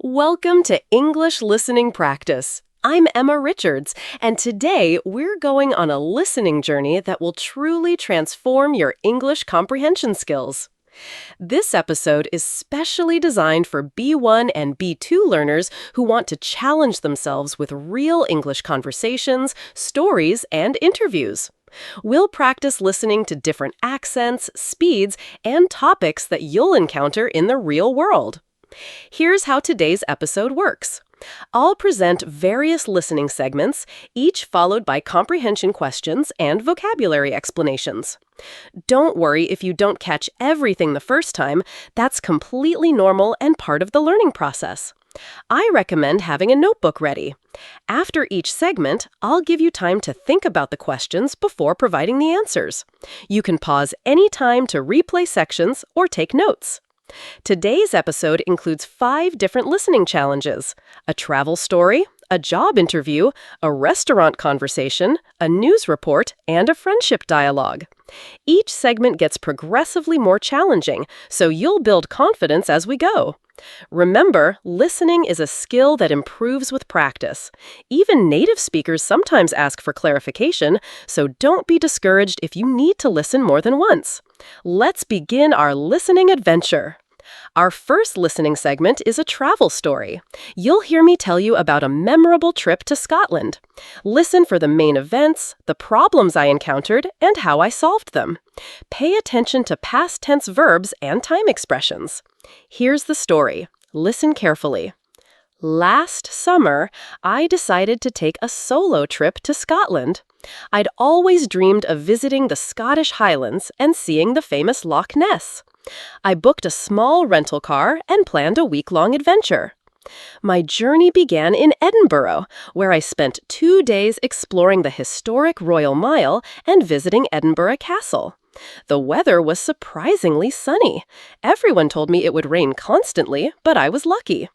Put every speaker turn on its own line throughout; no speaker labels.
Welcome to English Listening Practice. I'm Emma Richards, and today we're going on a listening journey that will truly transform your English comprehension skills. This episode is specially designed for B1 and B2 learners who want to challenge themselves with real English conversations, stories, and interviews. We'll practice listening to different accents, speeds, and topics that you'll encounter in the real world. Here's how today's episode works. I'll present various listening segments, each followed by comprehension questions and vocabulary explanations. Don't worry if you don't catch everything the first time. That's completely normal and part of the learning process. I recommend having a notebook ready. After each segment, I'll give you time to think about the questions before providing the answers. You can pause anytime to replay sections or take notes. Today's episode includes 5 different listening challenges: a travel story, a job interview, a restaurant conversation, a news report, and a friendship dialogue. Each segment gets progressively more challenging, so you'll build confidence as we go. Remember, listening is a skill that improves with practice. Even native speakers sometimes ask for clarification, so don't be discouraged if you need to listen more than once. Let's begin our listening adventure. Our first listening segment is a travel story. You'll hear me tell you about a memorable trip to Scotland. Listen for the main events, the problems I encountered, and how I solved them. Pay attention to past tense verbs and time expressions. Here's the story. Listen carefully. Last summer, I decided to take a solo trip to Scotland. I'd always dreamed of visiting the Scottish Highlands and seeing the famous Loch Ness. I booked a small rental car and planned a week-long adventure. My journey began in Edinburgh, where I spent 2 days exploring the historic Royal Mile and visiting Edinburgh Castle. The weather was surprisingly sunny. Everyone told me it would rain constantly, but I was lucky.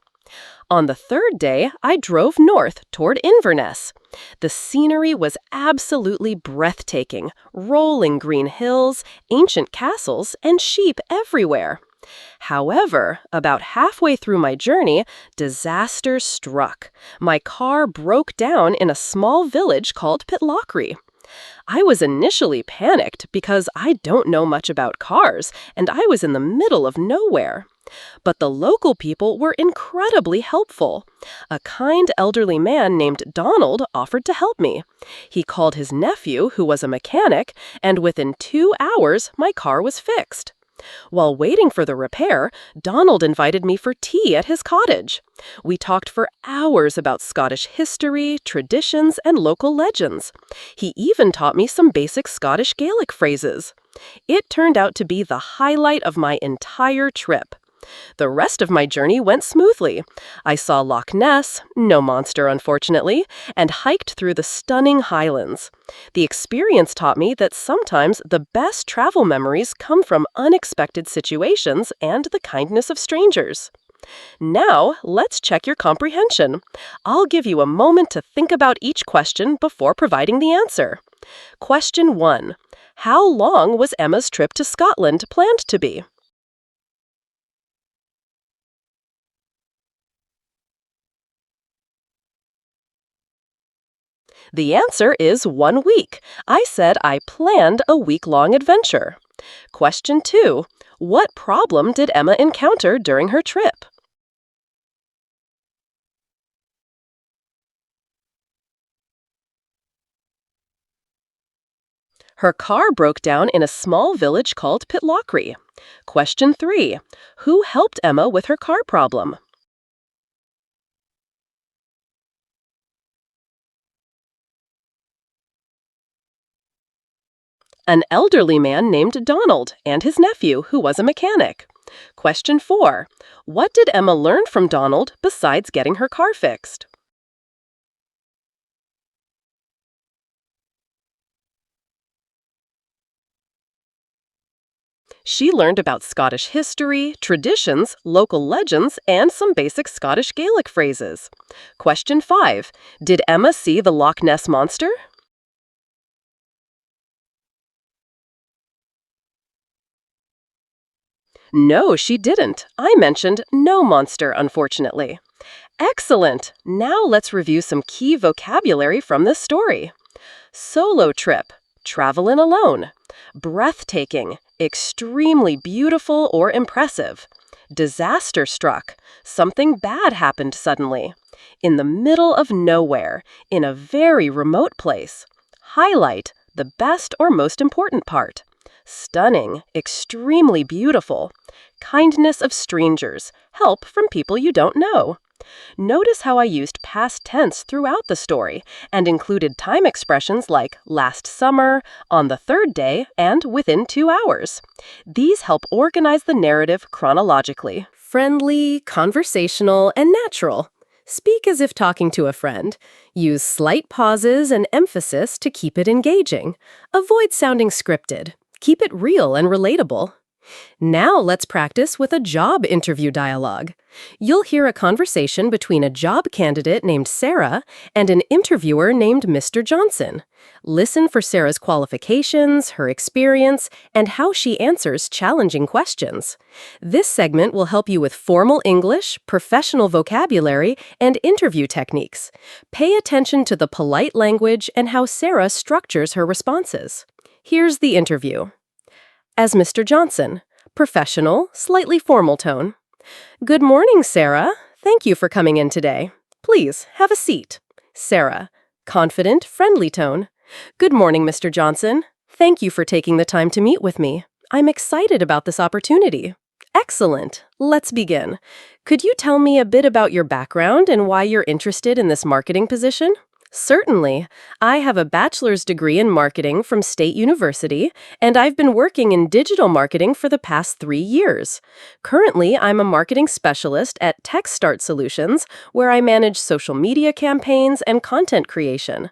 On the 3rd day, I drove north toward Inverness. The scenery was absolutely breathtaking: rolling green hills, ancient castles, and sheep everywhere. However, about halfway through my journey, disaster struck. My car broke down in a small village called Pitlochry. I was initially panicked because I don't know much about cars, and I was in the middle of nowhere. But the local people were incredibly helpful. A kind elderly man named Donald offered to help me. He called his nephew, who was a mechanic, and within 2 hours, my car was fixed. While waiting for the repair, Donald invited me for tea at his cottage. We talked for hours about Scottish history, traditions, and local legends. He even taught me some basic Scottish Gaelic phrases. It turned out to be the highlight of my entire trip. The rest of my journey went smoothly. I saw Loch Ness, no monster unfortunately, and hiked through the stunning Highlands. The experience taught me that sometimes the best travel memories come from unexpected situations and the kindness of strangers. Now, let's check your comprehension. I'll give you a moment to think about each question before providing the answer. Question 1. How long was Emma's trip to Scotland planned to be? The answer is 1 week. I said I planned a week-long adventure. Question 2. What problem did Emma encounter during her trip? Her car broke down in a small village called Pitlochry. Question 3. Who helped Emma with her car problem? An elderly man named Donald and his nephew, who was a mechanic. Question 4. What did Emma learn from Donald besides getting her car fixed? She learned about Scottish history, traditions, local legends, and some basic Scottish Gaelic phrases. Question 5. Did Emma see the Loch Ness Monster? No, she didn't. I mentioned no monster, unfortunately. Excellent! Now let's review some key vocabulary from this story. Solo trip, travelin' alone. Breathtaking, extremely beautiful or impressive. Disaster struck, something bad happened suddenly. In the middle of nowhere, in a very remote place. Highlight, the best or most important part. Stunning, extremely beautiful. Kindness of strangers, help from people you don't know. Notice how I used past tense throughout the story and included time expressions like last summer, on the third day, and within 2 hours. These help organize the narrative chronologically. Friendly, conversational, and natural. Speak as if talking to a friend. Use slight pauses and emphasis to keep it engaging. Avoid sounding scripted. Keep it real and relatable. Now let's practice with a job interview dialogue. You'll hear a conversation between a job candidate named Sarah and an interviewer named Mr. Johnson. Listen for Sarah's qualifications, her experience, and how she answers challenging questions. This segment will help you with formal English, professional vocabulary, and interview techniques. Pay attention to the polite language and how Sarah structures her responses. Here's the interview. As Mr. Johnson, professional, slightly formal tone. Good morning, Sarah. Thank you for coming in today. Please, have a seat. Sarah, confident, friendly tone. Good morning, Mr. Johnson. Thank you for taking the time to meet with me. I'm excited about this opportunity. Excellent. Let's begin. Could you tell me a bit about your background and why you're interested in this marketing position? Certainly. I have a bachelor's degree in marketing from State University, and I've been working in digital marketing for the past 3 years. Currently, I'm a marketing specialist at TechStart Solutions, where I manage social media campaigns and content creation.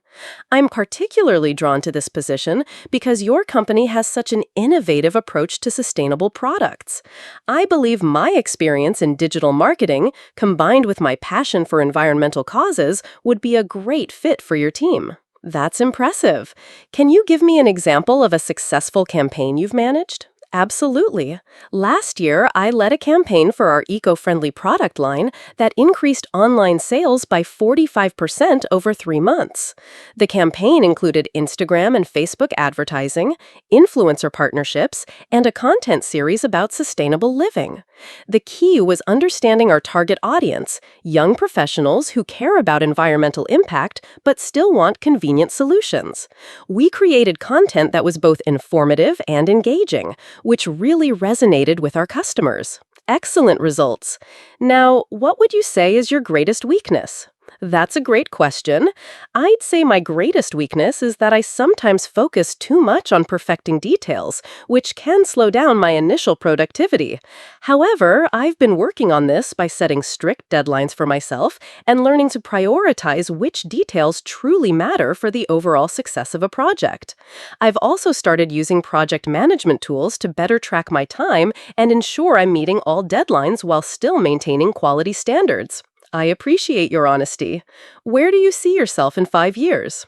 I'm particularly drawn to this position because your company has such an innovative approach to sustainable products. I believe my experience in digital marketing, combined with my passion for environmental causes, would be a great fit for your team. That's impressive. Can you give me an example of a successful campaign you've managed? Absolutely. Last year, I led a campaign for our eco-friendly product line that increased online sales by 45% over 3 months. The campaign included Instagram and Facebook advertising, influencer partnerships, and a content series about sustainable living. The key was understanding our target audience, young professionals who care about environmental impact but still want convenient solutions. We created content that was both informative and engaging, which really resonated with our customers. Excellent results. Now, what would you say is your greatest weakness? That's a great question. I'd say my greatest weakness is that I sometimes focus too much on perfecting details, which can slow down my initial productivity. However, I've been working on this by setting strict deadlines for myself and learning to prioritize which details truly matter for the overall success of a project. I've also started using project management tools to better track my time and ensure I'm meeting all deadlines while still maintaining quality standards. I appreciate your honesty. Where do you see yourself in 5 years?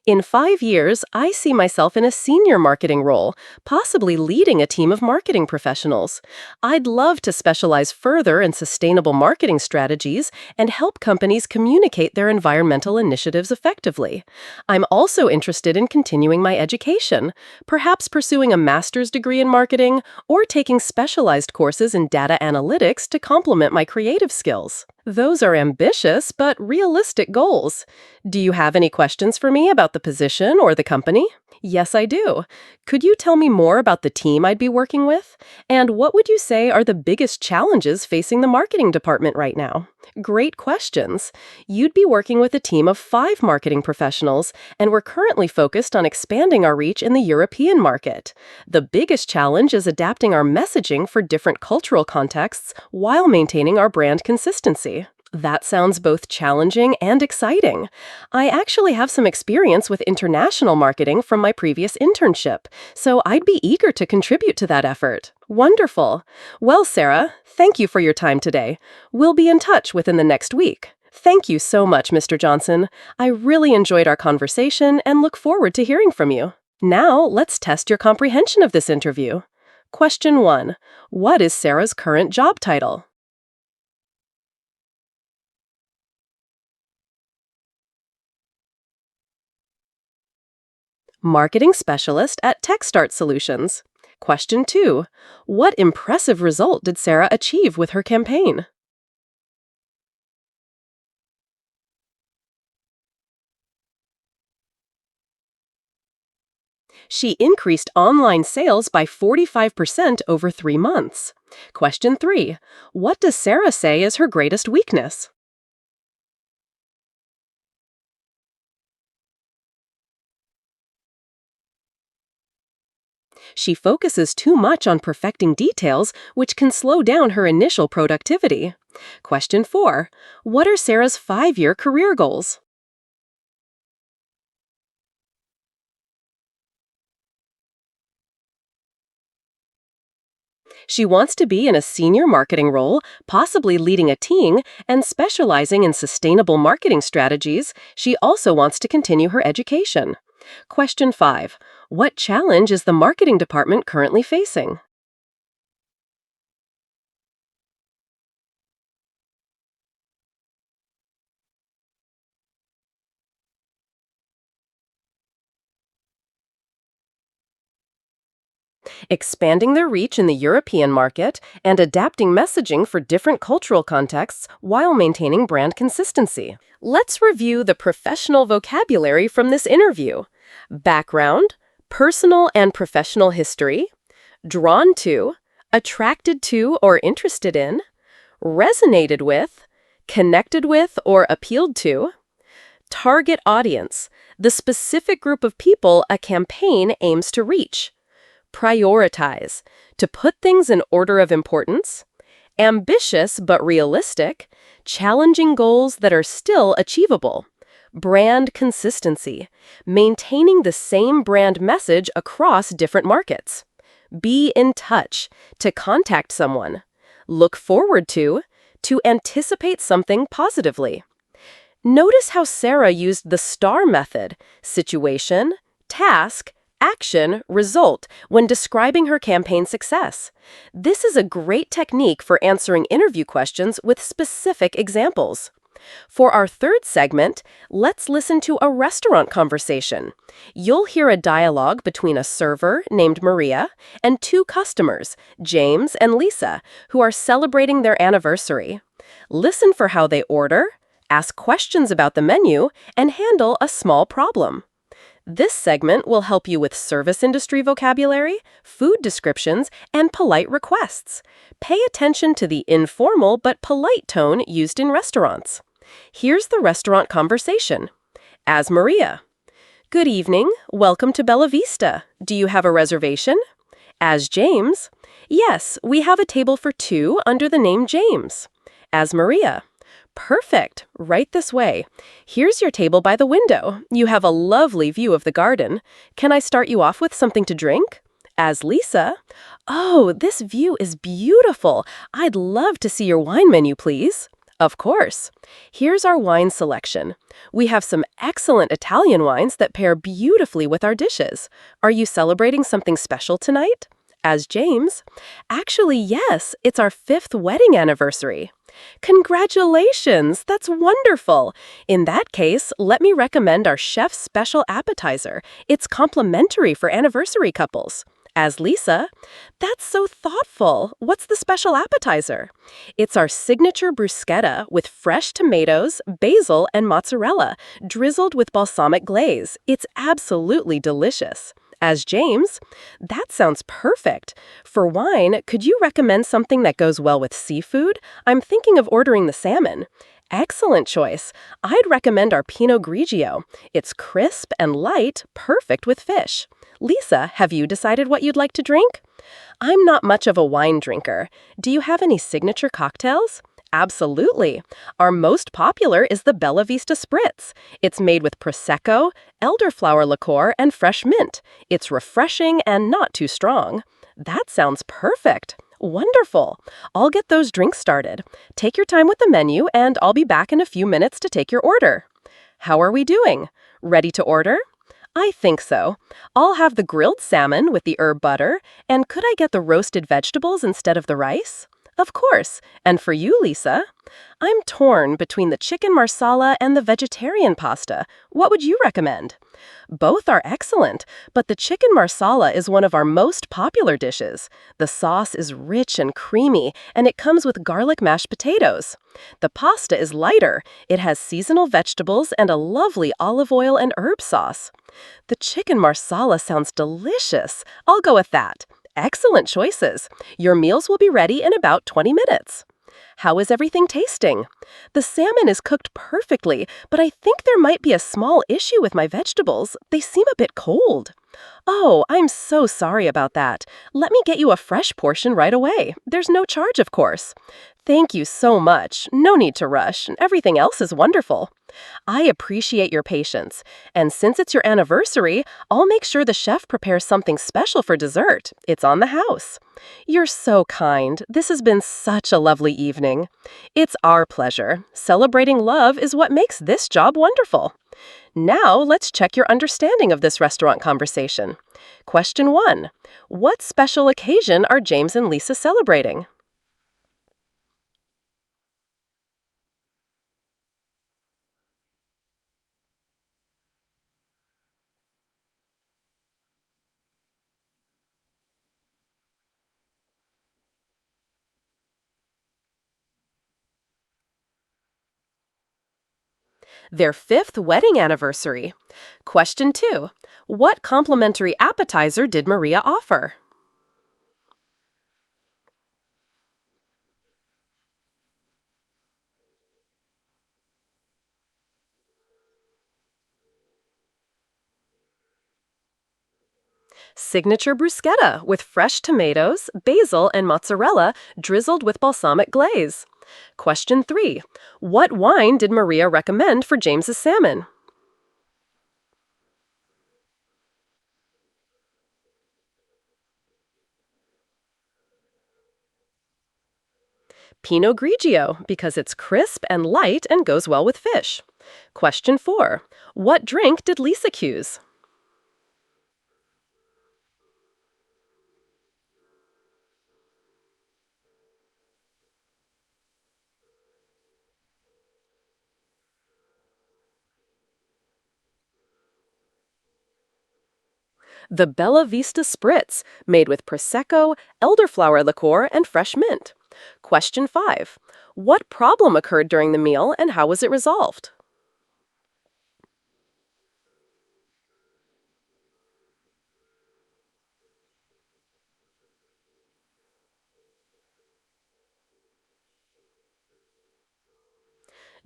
In 5 years, I see myself in a senior marketing role, possibly leading a team of marketing professionals. I'd love to specialize further in sustainable marketing strategies and help companies communicate their environmental initiatives effectively. I'm also interested in continuing my education, perhaps pursuing a master's degree in marketing or taking specialized courses in data analytics to complement my creative skills. Those are ambitious but realistic goals. Do you have any questions for me about the position or the company? Yes, I do. Could you tell me more about the team I'd be working with? And what would you say are the biggest challenges facing the marketing department right now? Great questions. You'd be working with a team of 5 marketing professionals, and we're currently focused on expanding our reach in the European market. The biggest challenge is adapting our messaging for different cultural contexts while maintaining our brand consistency. That sounds both challenging and exciting. I actually have some experience with international marketing from my previous internship, so I'd be eager to contribute to that effort. Wonderful. Well, Sarah, thank you for your time today. We'll be in touch within the next week. Thank you so much, Mr. Johnson. I really enjoyed our conversation and look forward to hearing from you. Now, let's test your comprehension of this interview. Question 1. What is Sarah's current job title? Marketing specialist at TechStart Solutions. Question 2. What impressive result did Sarah achieve with her campaign? She increased online sales by 45% over 3 months. Question 3. What does Sarah say is her greatest weakness? She focuses too much on perfecting details, which can slow down her initial productivity. Question 4. What are Sarah's 5-year career goals? She wants to be in a senior marketing role, possibly leading a team, and specializing in sustainable marketing strategies. She also wants to continue her education. Question 5. What challenge is the marketing department currently facing? Expanding their reach in the European market and adapting messaging for different cultural contexts while maintaining brand consistency. Let's review the professional vocabulary from this interview. Background, personal and professional history, drawn to, attracted to or interested in, resonated with, connected with or appealed to, target audience, the specific group of people a campaign aims to reach, prioritize, to put things in order of importance, ambitious but realistic, challenging goals that are still achievable, brand consistency, maintaining the same brand message across different markets, be in touch, to contact someone, look forward to anticipate something positively. Notice how Sarah used the STAR method, situation, task, action, result, when describing her campaign success. This is a great technique for answering interview questions with specific examples. For our third segment, let's listen to a restaurant conversation. You'll hear a dialogue between a server named Maria and 2 customers, James and Lisa, who are celebrating their anniversary. Listen for how they order, ask questions about the menu, and handle a small problem. This segment will help you with service industry vocabulary, food descriptions, and polite requests. Pay attention to the informal but polite tone used in restaurants. Here's the restaurant conversation. As Maria. Good evening. Welcome to Bella Vista. Do you have a reservation? As James. Yes, we have a table for 2 under the name James. As Maria. Perfect. Right this way. Here's your table by the window. You have a lovely view of the garden. Can I start you off with something to drink? As Lisa. Oh, this view is beautiful. I'd love to see your wine menu, please. Of course. Here's our wine selection. We have some excellent Italian wines that pair beautifully with our dishes. Are you celebrating something special tonight? As James. Actually, yes, it's our 5th wedding anniversary. Congratulations! That's wonderful! In that case, let me recommend our chef's special appetizer. It's complimentary for anniversary couples. As Lisa, that's so thoughtful. What's the special appetizer? It's our signature bruschetta with fresh tomatoes, basil, and mozzarella, drizzled with balsamic glaze. It's absolutely delicious. As James, that sounds perfect. For wine, could you recommend something that goes well with seafood? I'm thinking of ordering the salmon. Excellent choice. I'd recommend our Pinot Grigio. It's crisp and light, perfect with fish. Lisa, have you decided what you'd like to drink? I'm not much of a wine drinker. Do you have any signature cocktails? Absolutely. Our most popular is the Bella Vista Spritz. It's made with Prosecco, elderflower liqueur, and fresh mint. It's refreshing and not too strong. That sounds perfect. Wonderful. I'll get those drinks started. Take your time with the menu, and I'll be back in a few minutes to take your order. How are we doing? Ready to order? I think so. I'll have the grilled salmon with the herb butter, and could I get the roasted vegetables instead of the rice? Of course. And for you, Lisa, I'm torn between the chicken marsala and the vegetarian pasta. What would you recommend? Both are excellent, but the chicken marsala is one of our most popular dishes. The sauce is rich and creamy, and it comes with garlic mashed potatoes. The pasta is lighter. It has seasonal vegetables and a lovely olive oil and herb sauce. The chicken marsala sounds delicious. I'll go with that. Excellent choices. Your meals will be ready in about 20 minutes. How is everything tasting? The salmon is cooked perfectly, but I think there might be a small issue with my vegetables. They seem a bit cold. Oh, I'm so sorry about that. Let me get you a fresh portion right away. There's no charge, of course. Thank you so much. No need to rush. Everything else is wonderful. I appreciate your patience. And since it's your anniversary, I'll make sure the chef prepares something special for dessert. It's on the house. You're so kind. This has been such a lovely evening. It's our pleasure. Celebrating love is what makes this job wonderful. Now, let's check your understanding of this restaurant conversation. Question 1. What special occasion are James and Lisa celebrating? Their 5th wedding anniversary. Question 2. What complimentary appetizer did Maria offer? Signature bruschetta with fresh tomatoes, basil, and mozzarella drizzled with balsamic glaze. Question 3. What wine did Maria recommend for James's salmon? Pinot Grigio, because it's crisp and light and goes well with fish. Question 4. What drink did Lisa choose? The Bella Vista Spritz, made with Prosecco, elderflower liqueur, and fresh mint. Question 5. What problem occurred during the meal and how was it resolved?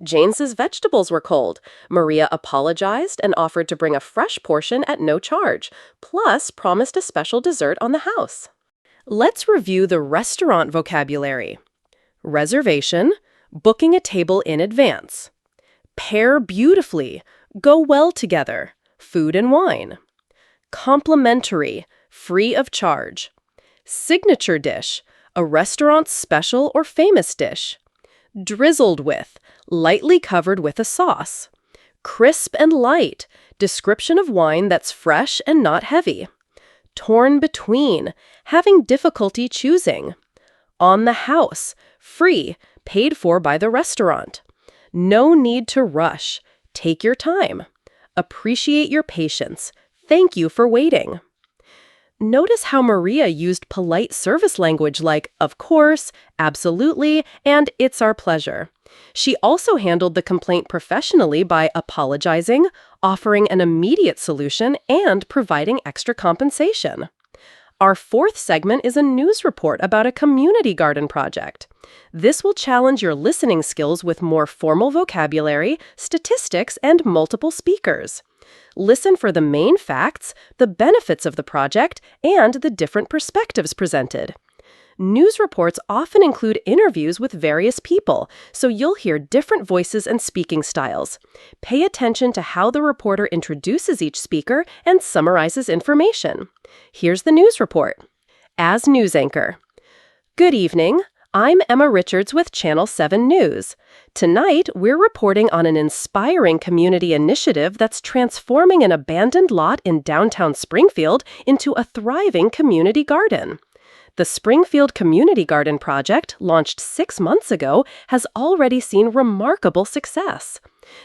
James's vegetables were cold. Maria apologized and offered to bring a fresh portion at no charge, plus promised a special dessert on the house. Let's review the restaurant vocabulary. Reservation, booking a table in advance. Pair beautifully, go well together, food and wine. Complimentary, free of charge. Signature dish, a restaurant's special or famous dish. Drizzled with, lightly covered with a sauce. Crisp and light, description of wine that's fresh and not heavy. Torn between, having difficulty choosing. On the house, free, paid for by the restaurant. No need to rush, take your time. Appreciate your patience. Thank you for waiting. Notice how Maria used polite service language like, of course, absolutely, and it's our pleasure. She also handled the complaint professionally by apologizing, offering an immediate solution, and providing extra compensation. Our 4th segment is a news report about a community garden project. This will challenge your listening skills with more formal vocabulary, statistics, and multiple speakers. Listen for the main facts, the benefits of the project, and the different perspectives presented. News reports often include interviews with various people, so you'll hear different voices and speaking styles. Pay attention to how the reporter introduces each speaker and summarizes information. Here's the news report. As news anchor. Good evening. I'm Emma Richards with Channel 7 News. Tonight, we're reporting on an inspiring community initiative that's transforming an abandoned lot in downtown Springfield into a thriving community garden. The Springfield Community Garden Project, launched 6 months ago, has already seen remarkable success.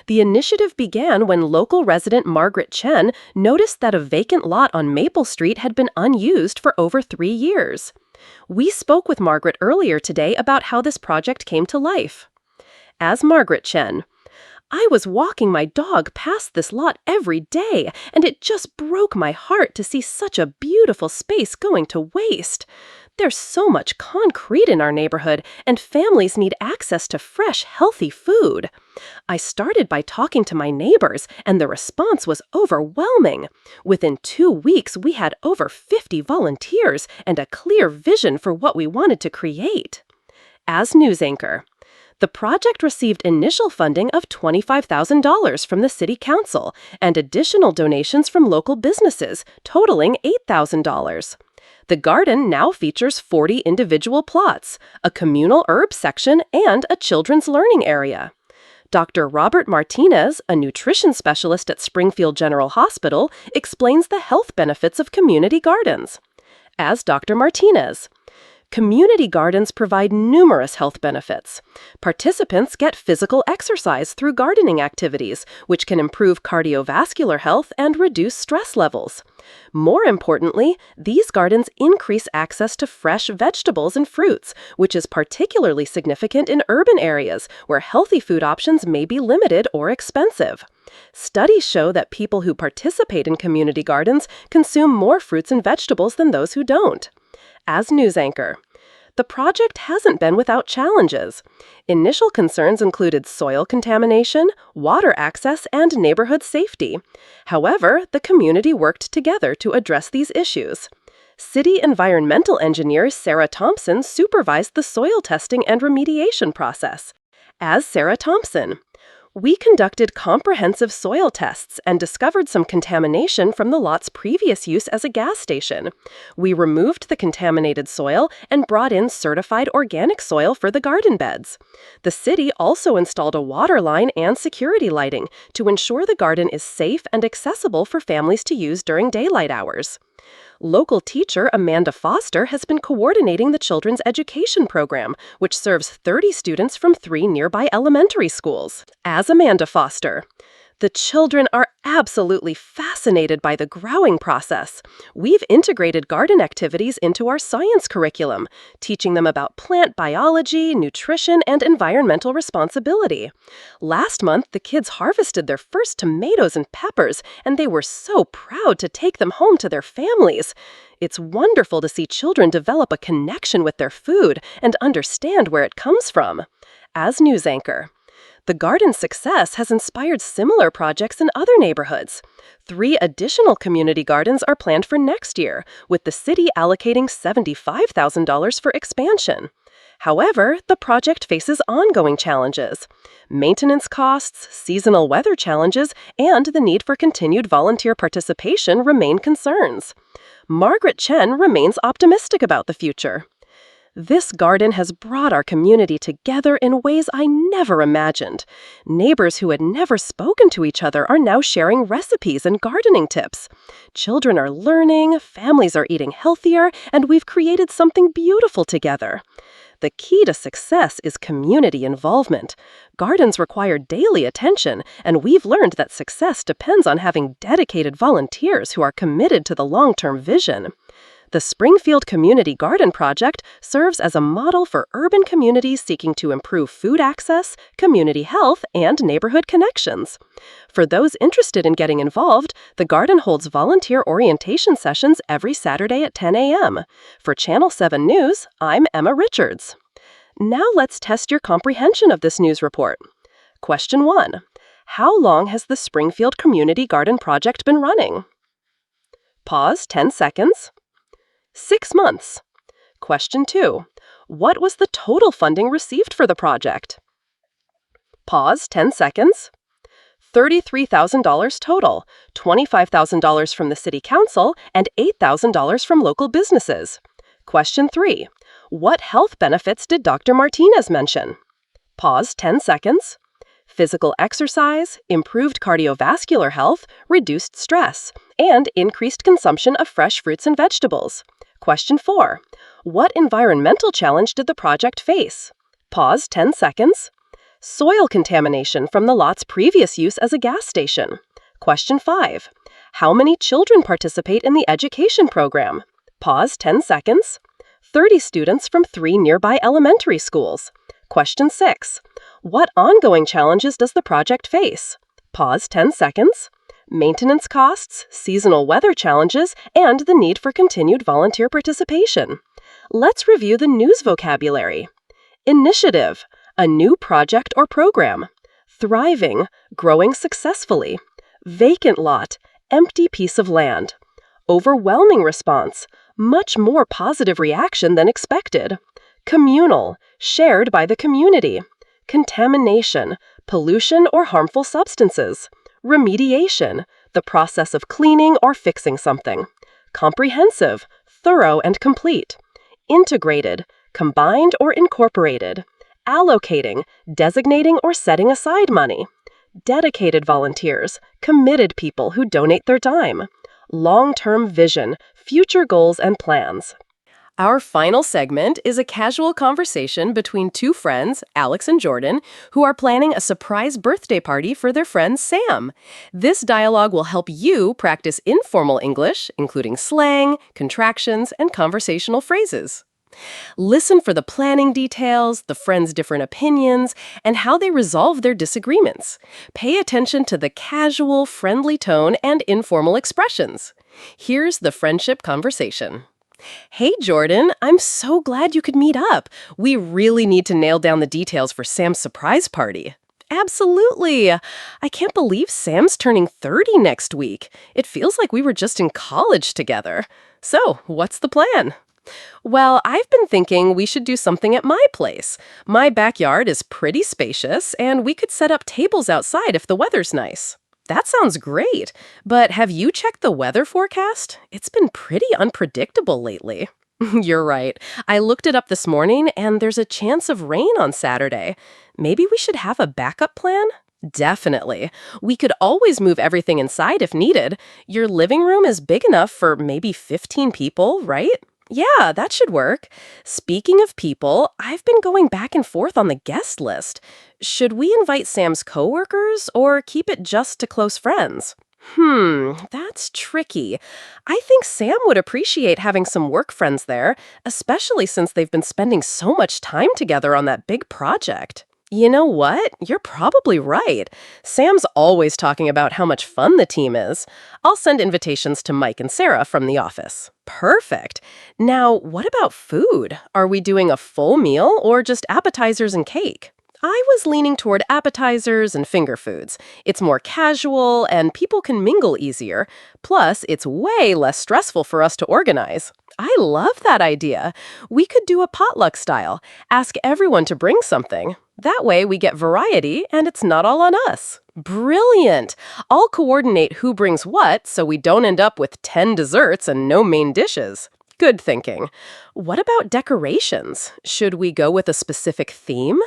The initiative began when local resident Margaret Chen noticed that a vacant lot on Maple Street had been unused for over 3 years. We spoke with Margaret earlier today about how this project came to life. As Margaret Chen, I was walking my dog past this lot every day, and it just broke my heart to see such a beautiful space going to waste. There's so much concrete in our neighborhood, and families need access to fresh, healthy food. I started by talking to my neighbors, and the response was overwhelming. Within 2 weeks, we had over 50 volunteers and a clear vision for what we wanted to create. As news anchor, the project received initial funding of $25,000 from the City Council and additional donations from local businesses, totaling $8,000. The garden now features 40 individual plots, a communal herb section, and a children's learning area. Dr. Robert Martinez, a nutrition specialist at Springfield General Hospital, explains the health benefits of community gardens. As Dr. Martinez, community gardens provide numerous health benefits. Participants get physical exercise through gardening activities, which can improve cardiovascular health and reduce stress levels. More importantly, these gardens increase access to fresh vegetables and fruits, which is particularly significant in urban areas where healthy food options may be limited or expensive. Studies show that people who participate in community gardens consume more fruits and vegetables than those who don't. As news anchor, the project hasn't been without challenges. Initial concerns included soil contamination, water access, and neighborhood safety. However, the community worked together to address these issues. City environmental engineer Sarah Thompson supervised the soil testing and remediation process. As Sarah Thompson, we conducted comprehensive soil tests and discovered some contamination from the lot's previous use as a gas station. We removed the contaminated soil and brought in certified organic soil for the garden beds. The city also installed a water line and security lighting to ensure the garden is safe and accessible for families to use during daylight hours. Local teacher Amanda Foster has been coordinating the children's education program, which serves 30 students from 3 nearby elementary schools. As Amanda Foster, the children are absolutely fascinated by the growing process. We've integrated garden activities into our science curriculum, teaching them about plant biology, nutrition, and environmental responsibility. Last month, the kids harvested their first tomatoes and peppers, and they were so proud to take them home to their families. It's wonderful to see children develop a connection with their food and understand where it comes from. As news anchor, the garden's success has inspired similar projects in other neighborhoods. 3 additional community gardens are planned for next year, with the city allocating $75,000 for expansion. However, the project faces ongoing challenges. Maintenance costs, seasonal weather challenges, and the need for continued volunteer participation remain concerns. Margaret Chen remains optimistic about the future. This garden has brought our community together in ways I never imagined. Neighbors who had never spoken to each other are now sharing recipes and gardening tips. Children are learning, families are eating healthier, and we've created something beautiful together. The key to success is community involvement. Gardens require daily attention, and we've learned that success depends on having dedicated volunteers who are committed to the long-term vision. The Springfield Community Garden Project serves as a model for urban communities seeking to improve food access, community health, and neighborhood connections. For those interested in getting involved, the garden holds volunteer orientation sessions every Saturday at 10 a.m. For Channel 7 News, I'm Emma Richards. Now let's test your comprehension of this news report. Question 1. How long has the Springfield Community Garden Project been running? Pause 10 seconds. 6 months. Question 2. What was the total funding received for the project? Pause 10 seconds. $33,000 total, $25,000 from the City Council, and $8,000 from local businesses. Question 3. What health benefits did Dr. Martinez mention? Pause 10 seconds. Physical exercise, improved cardiovascular health, reduced stress, and increased consumption of fresh fruits and vegetables. Question 4. What environmental challenge did the project face? Pause 10 seconds. Soil contamination from the lot's previous use as a gas station. Question 5. How many children participate in the education program? Pause 10 seconds. 30 students from 3 nearby elementary schools. Question 6. What ongoing challenges does the project face? Pause 10 seconds. Maintenance costs, seasonal weather challenges, and the need for continued volunteer participation. Let's review the news vocabulary. Initiative, a new project or program. Thriving, growing successfully. Vacant lot, empty piece of land. Overwhelming response, much more positive reaction than expected. Communal, shared by the community. Contamination, pollution or harmful substances. Remediation, the process of cleaning or fixing something. Comprehensive, thorough and complete. Integrated, combined or incorporated. Allocating, designating or setting aside money. Dedicated volunteers, committed people who donate their time. Long-term vision, future goals and plans. Our final segment is a casual conversation between two friends, Alex and Jordan, who are planning a surprise birthday party for their friend Sam. This dialogue will help you practice informal English, including slang, contractions, and conversational phrases. Listen for the planning details, the friends' different opinions, and how they resolve their disagreements. Pay attention to the casual, friendly tone and informal expressions. Here's the friendship conversation. Hey, Jordan, I'm so glad you could meet up. We really need to nail down the details for Sam's surprise party. Absolutely. I can't believe Sam's turning 30 next week. It feels like we were just in college together. So, what's the plan? Well, I've been thinking we should do something at my place. My backyard is pretty spacious, and we could set up tables outside if the weather's nice. That sounds great, but have you checked the weather forecast? It's been pretty unpredictable lately. You're right. I looked it up this morning, and there's a chance of rain on Saturday. Maybe we should have a backup plan? Definitely. We could always move everything inside if needed. Your living room is big enough for maybe 15 people, right? Yeah, that should work. Speaking of people, I've been going back and forth on the guest list. Should we invite Sam's coworkers or keep it just to close friends? That's tricky. I think Sam would appreciate having some work friends there, especially since they've been spending so much time together on that big project. You know what? You're probably right. Sam's always talking about how much fun the team is. I'll send invitations to Mike and Sarah from the office. Perfect. Now, what about food? Are we doing a full meal or just appetizers and cake? I was leaning toward appetizers and finger foods. It's more casual and people can mingle easier. Plus, it's way less stressful for us to organize. I love that idea. We could do a potluck style. Ask everyone to bring something. That way we get variety and it's not all on us. Brilliant! I'll coordinate who brings what so we don't end up with 10 desserts and no main dishes. Good thinking. What about decorations? Should we go with a specific theme?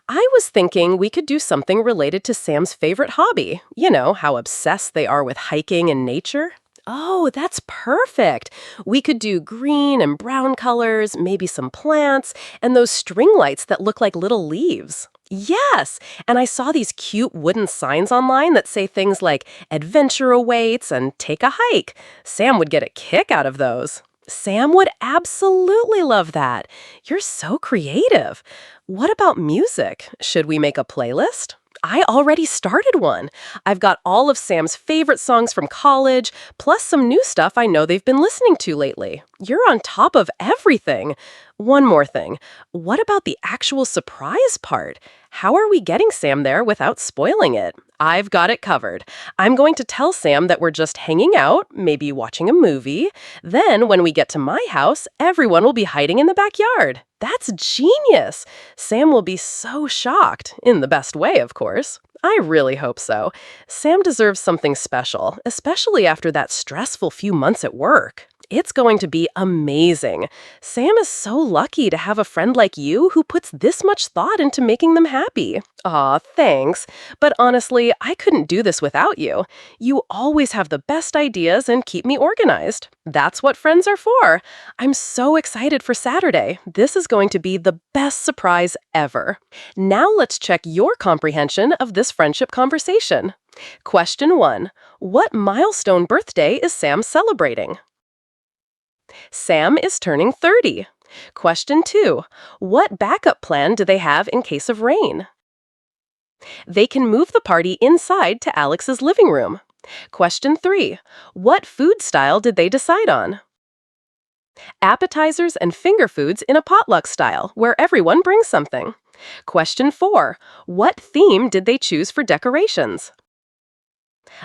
I was thinking we could do something related to Sam's favorite hobby. You know, how obsessed they are with hiking and nature. Oh, that's perfect. We could do green and brown colors, maybe some plants, and those string lights that look like little leaves. Yes! And I saw these cute wooden signs online that say things like adventure awaits and take a hike. Sam would get a kick out of those. Sam would absolutely love that. You're so creative. What about music? Should we make a playlist? I already started one. I've got all of Sam's favorite songs from college, plus some new stuff I know they've been listening to lately. You're on top of everything. One more thing. What about the actual surprise part? How are we getting Sam there without spoiling it? I've got it covered. I'm going to tell Sam that we're just hanging out, maybe watching a movie. Then, when we get to my house, everyone will be hiding in the backyard. That's genius! Sam will be so shocked, in the best way, of course. I really hope so. Sam deserves something special, especially after that stressful few months at work. It's going to be amazing. Sam is so lucky to have a friend like you who puts this much thought into making them happy. Aw, thanks. But honestly, I couldn't do this without you. You always have the best ideas and keep me organized. That's what friends are for. I'm so excited for Saturday. This is going to be the best surprise ever. Now let's check your comprehension of this friendship conversation. Question 1. What milestone birthday is Sam celebrating? Sam is turning 30. Question 2. What backup plan do they have in case of rain? They can move the party inside to Alex's living room. Question 3. What food style did they decide on? Appetizers and finger foods in a potluck style, where everyone brings something. Question 4. What theme did they choose for decorations?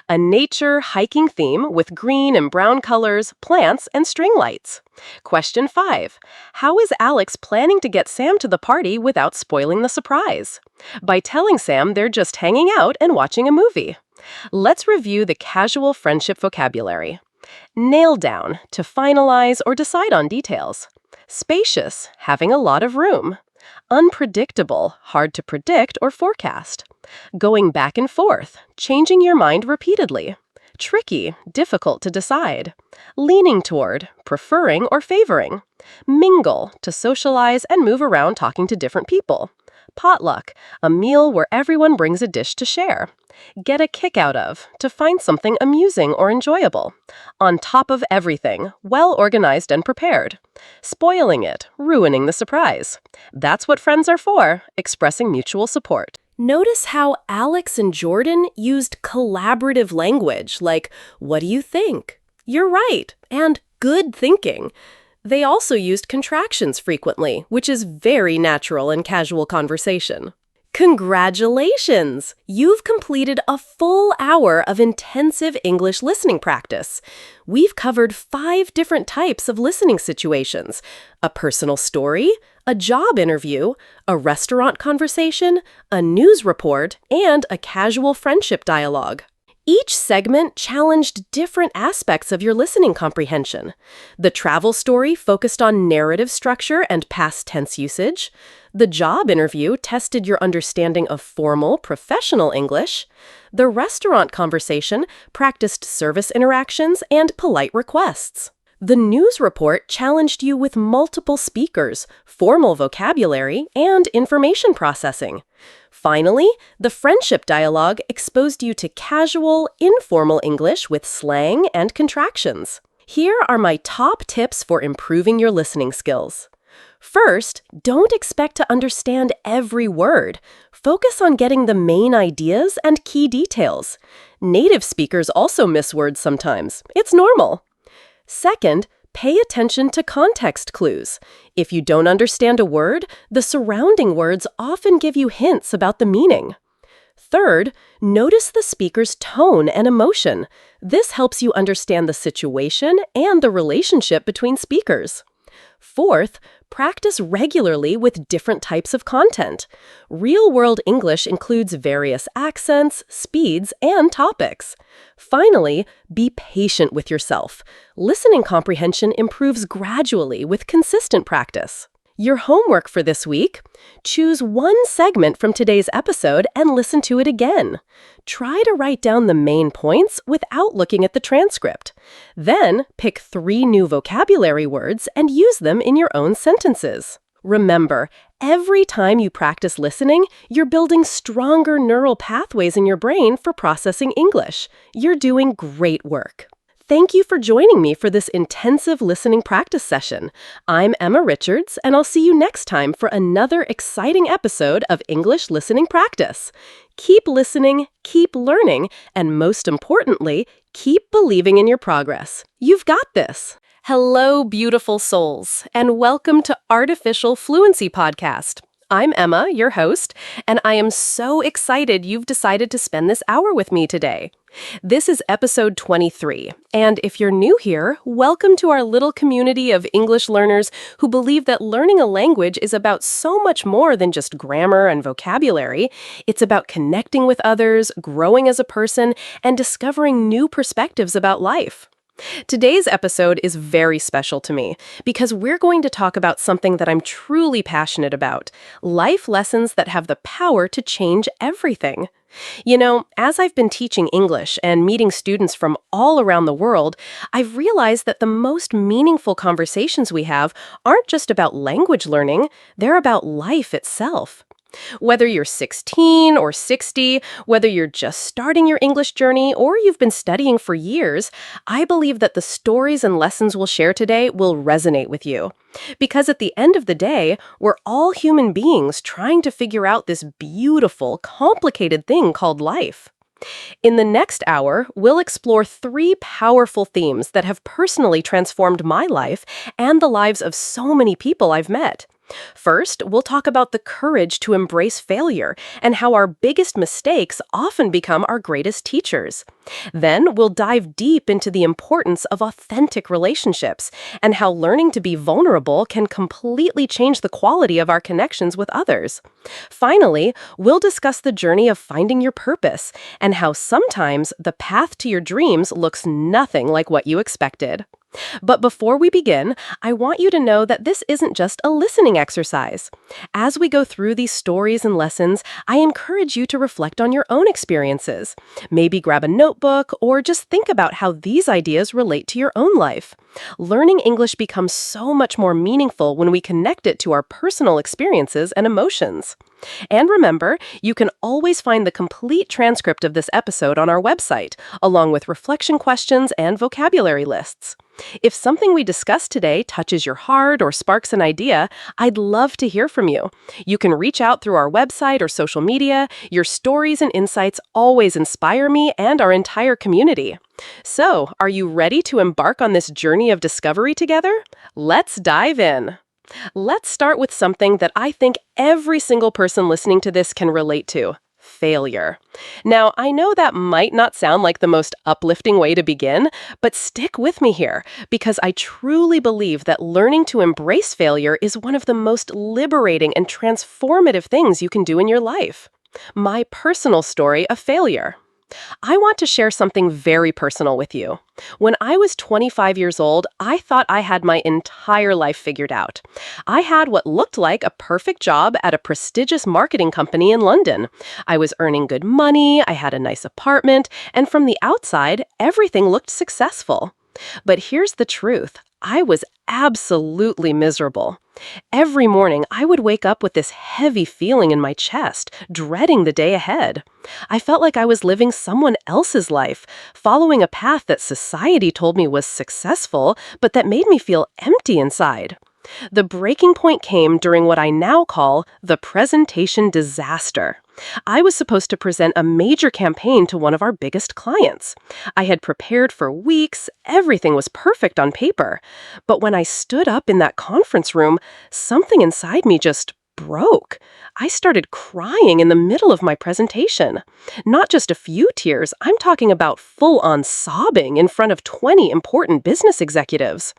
A nature hiking theme with green and brown colors, plants, and string lights. Question 5. How is Alex planning to get Sam to the party without spoiling the surprise? By telling Sam they're just hanging out and watching a movie. Let's review the casual friendship vocabulary. Nail down, to finalize or decide on details. Spacious, having a lot of room. Unpredictable, hard to predict or forecast. Going back and forth, changing your mind repeatedly. Tricky, difficult to decide. Leaning toward, preferring or favoring. Mingle, to socialize and move around talking to different people. Potluck, a meal where everyone brings a dish to share. Get a kick out of, to find something amusing or enjoyable. On top of everything, well organized and prepared. Spoiling it, ruining the surprise. That's what friends are for, expressing mutual support. Notice how Alex and Jordan used collaborative language like, "What do you think?" "You're right," and "good thinking." They also used contractions frequently, which is very natural in casual conversation. Congratulations! You've completed a full hour of intensive English listening practice. We've covered 5 different types of listening situations: a personal story, a job interview, a restaurant conversation, a news report, and a casual friendship dialogue. Each segment challenged different aspects of your listening comprehension. The travel story focused on narrative structure and past tense usage. The job interview tested your understanding of formal, professional English. The restaurant conversation practiced service interactions and polite requests. The news report challenged you with multiple speakers, formal vocabulary, and information processing. Finally, the friendship dialogue exposed you to casual, informal English with slang and contractions. Here are my top tips for improving your listening skills. First, don't expect to understand every word. Focus on getting the main ideas and key details. Native speakers also miss words sometimes. It's normal. Second, pay attention to context clues. If you don't understand a word, the surrounding words often give you hints about the meaning. Third, notice the speaker's tone and emotion. This helps you understand the situation and the relationship between speakers. Fourth, practice regularly with different types of content. Real-world English includes various accents, speeds, and topics. Finally, be patient with yourself. Listening comprehension improves gradually with consistent practice. Your homework for this week: choose one segment from today's episode and listen to it again. Try to write down the main points without looking at the transcript. Then, pick 3 new vocabulary words and use them in your own sentences. Remember, every time you practice listening, you're building stronger neural pathways in your brain for processing English. You're doing great work. Thank you for joining me for this intensive listening practice session. I'm Emma Richards, and I'll see you next time for another exciting episode of English Listening Practice. Keep listening, keep learning, and most importantly, keep believing in your progress. You've got this. Hello, beautiful souls, and welcome to Artificial Fluency Podcast. I'm Emma, your host, and I am so excited you've decided to spend this hour with me today. This is episode 23, and if you're new here, welcome to our little community of English learners who believe that learning a language is about so much more than just grammar and vocabulary. It's about connecting with others, growing as a person, and discovering new perspectives about life. Today's episode is very special to me because we're going to talk about something that I'm truly passionate about: life lessons that have the power to change everything. As I've been teaching English and meeting students from all around the world, I've realized that the most meaningful conversations we have aren't just about language learning, they're about life itself. Whether you're 16 or 60, whether you're just starting your English journey or you've been studying for years, I believe that the stories and lessons we'll share today will resonate with you. Because at the end of the day, we're all human beings trying to figure out this beautiful, complicated thing called life. In the next hour, we'll explore three powerful themes that have personally transformed my life and the lives of so many people I've met. First, we'll talk about the courage to embrace failure and how our biggest mistakes often become our greatest teachers. Then, we'll dive deep into the importance of authentic relationships and how learning to be vulnerable can completely change the quality of our connections with others. Finally, we'll discuss the journey of finding your purpose and how sometimes the path to your dreams looks nothing like what you expected. But before we begin, I want you to know that this isn't just a listening exercise. As we go through these stories and lessons, I encourage you to reflect on your own experiences. Maybe grab a notebook or just think about how these ideas relate to your own life. Learning English becomes so much more meaningful when we connect it to our personal experiences and emotions. And remember, you can always find the complete transcript of this episode on our website, along with reflection questions and vocabulary lists. If something we discussed today touches your heart or sparks an idea, I'd love to hear from you. You can reach out through our website or social media. Your stories and insights always inspire me and our entire community. So, are you ready to embark on this journey of discovery together? Let's dive in. Let's start with something that I think every single person listening to this can relate to: failure. Now, I know that might not sound like the most uplifting way to begin, but stick with me here, because I truly believe that learning to embrace failure is one of the most liberating and transformative things you can do in your life. My personal story of failure. I want to share something very personal with you. When I was 25 years old, I thought I had my entire life figured out. I had what looked like a perfect job at a prestigious marketing company in London. I was earning good money, I had a nice apartment, and from the outside, everything looked successful. But here's the truth: I was absolutely miserable. Every morning, I would wake up with this heavy feeling in my chest, dreading the day ahead. I felt like I was living someone else's life, following a path that society told me was successful, but that made me feel empty inside. The breaking point came during what I now call the presentation disaster. I was supposed to present a major campaign to one of our biggest clients. I had prepared for weeks, everything was perfect on paper. But when I stood up in that conference room, something inside me just broke. I started crying in the middle of my presentation. Not just a few tears, I'm talking about full-on sobbing in front of 20 important business executives.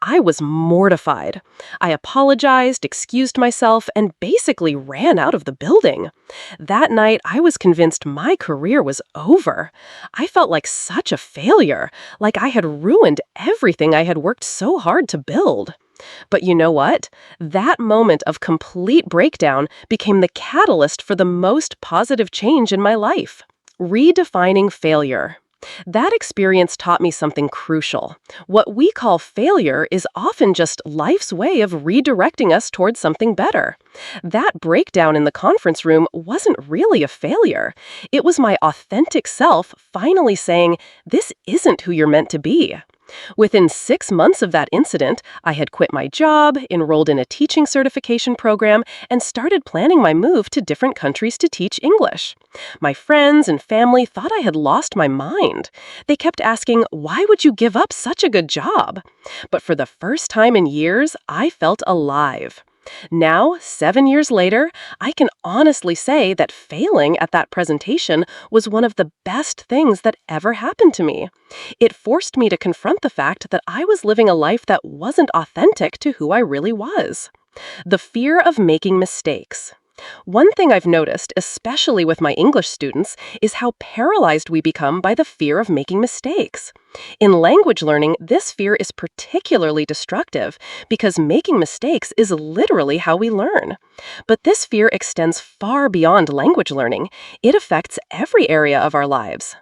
I was mortified. I apologized, excused myself, and basically ran out of the building. That night, I was convinced my career was over. I felt like such a failure, like I had ruined everything I had worked so hard to build. But you know what? That moment of complete breakdown became the catalyst for the most positive change in my life: redefining failure. That experience taught me something crucial. What we call failure is often just life's way of redirecting us towards something better. That breakdown in the conference room wasn't really a failure. It was my authentic self finally saying, "This isn't who you're meant to be." Within 6 months of that incident, I had quit my job, enrolled in a teaching certification program, and started planning my move to different countries to teach English. My friends and family thought I had lost my mind. They kept asking, "Why would you give up such a good job?" But for the first time in years, I felt alive. Now, 7 years later, I can honestly say that failing at that presentation was one of the best things that ever happened to me. It forced me to confront the fact that I was living a life that wasn't authentic to who I really was. The fear of making mistakes. One thing I've noticed, especially with my English students, is how paralyzed we become by the fear of making mistakes. In language learning, this fear is particularly destructive because making mistakes is literally how we learn. But this fear extends far beyond language learning. It affects every area of our lives.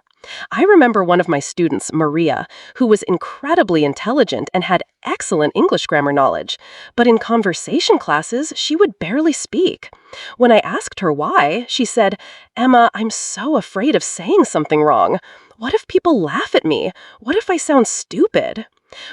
I remember one of my students, Maria, who was incredibly intelligent and had excellent English grammar knowledge, but in conversation classes, she would barely speak. When I asked her why, she said, "Emma, I'm so afraid of saying something wrong. What if people laugh at me? What if I sound stupid?"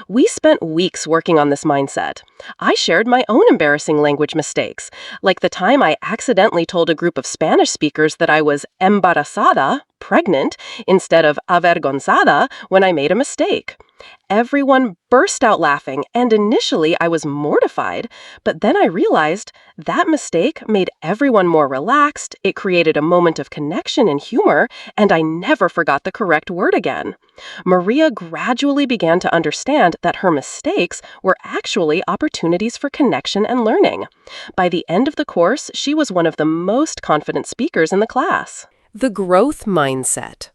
We spent weeks working on this mindset. I shared my own embarrassing language mistakes, like the time I accidentally told a group of Spanish speakers that I was embarazada, pregnant, instead of avergonzada when I made a mistake. Everyone burst out laughing, and initially I was mortified, but then I realized that mistake made everyone more relaxed, it created a moment of connection and humor, and I never forgot the correct word again. Maria gradually began to understand that her mistakes were actually opportunities for connection and learning. By the end of the course, she was one of the most confident speakers in the class. The growth mindset.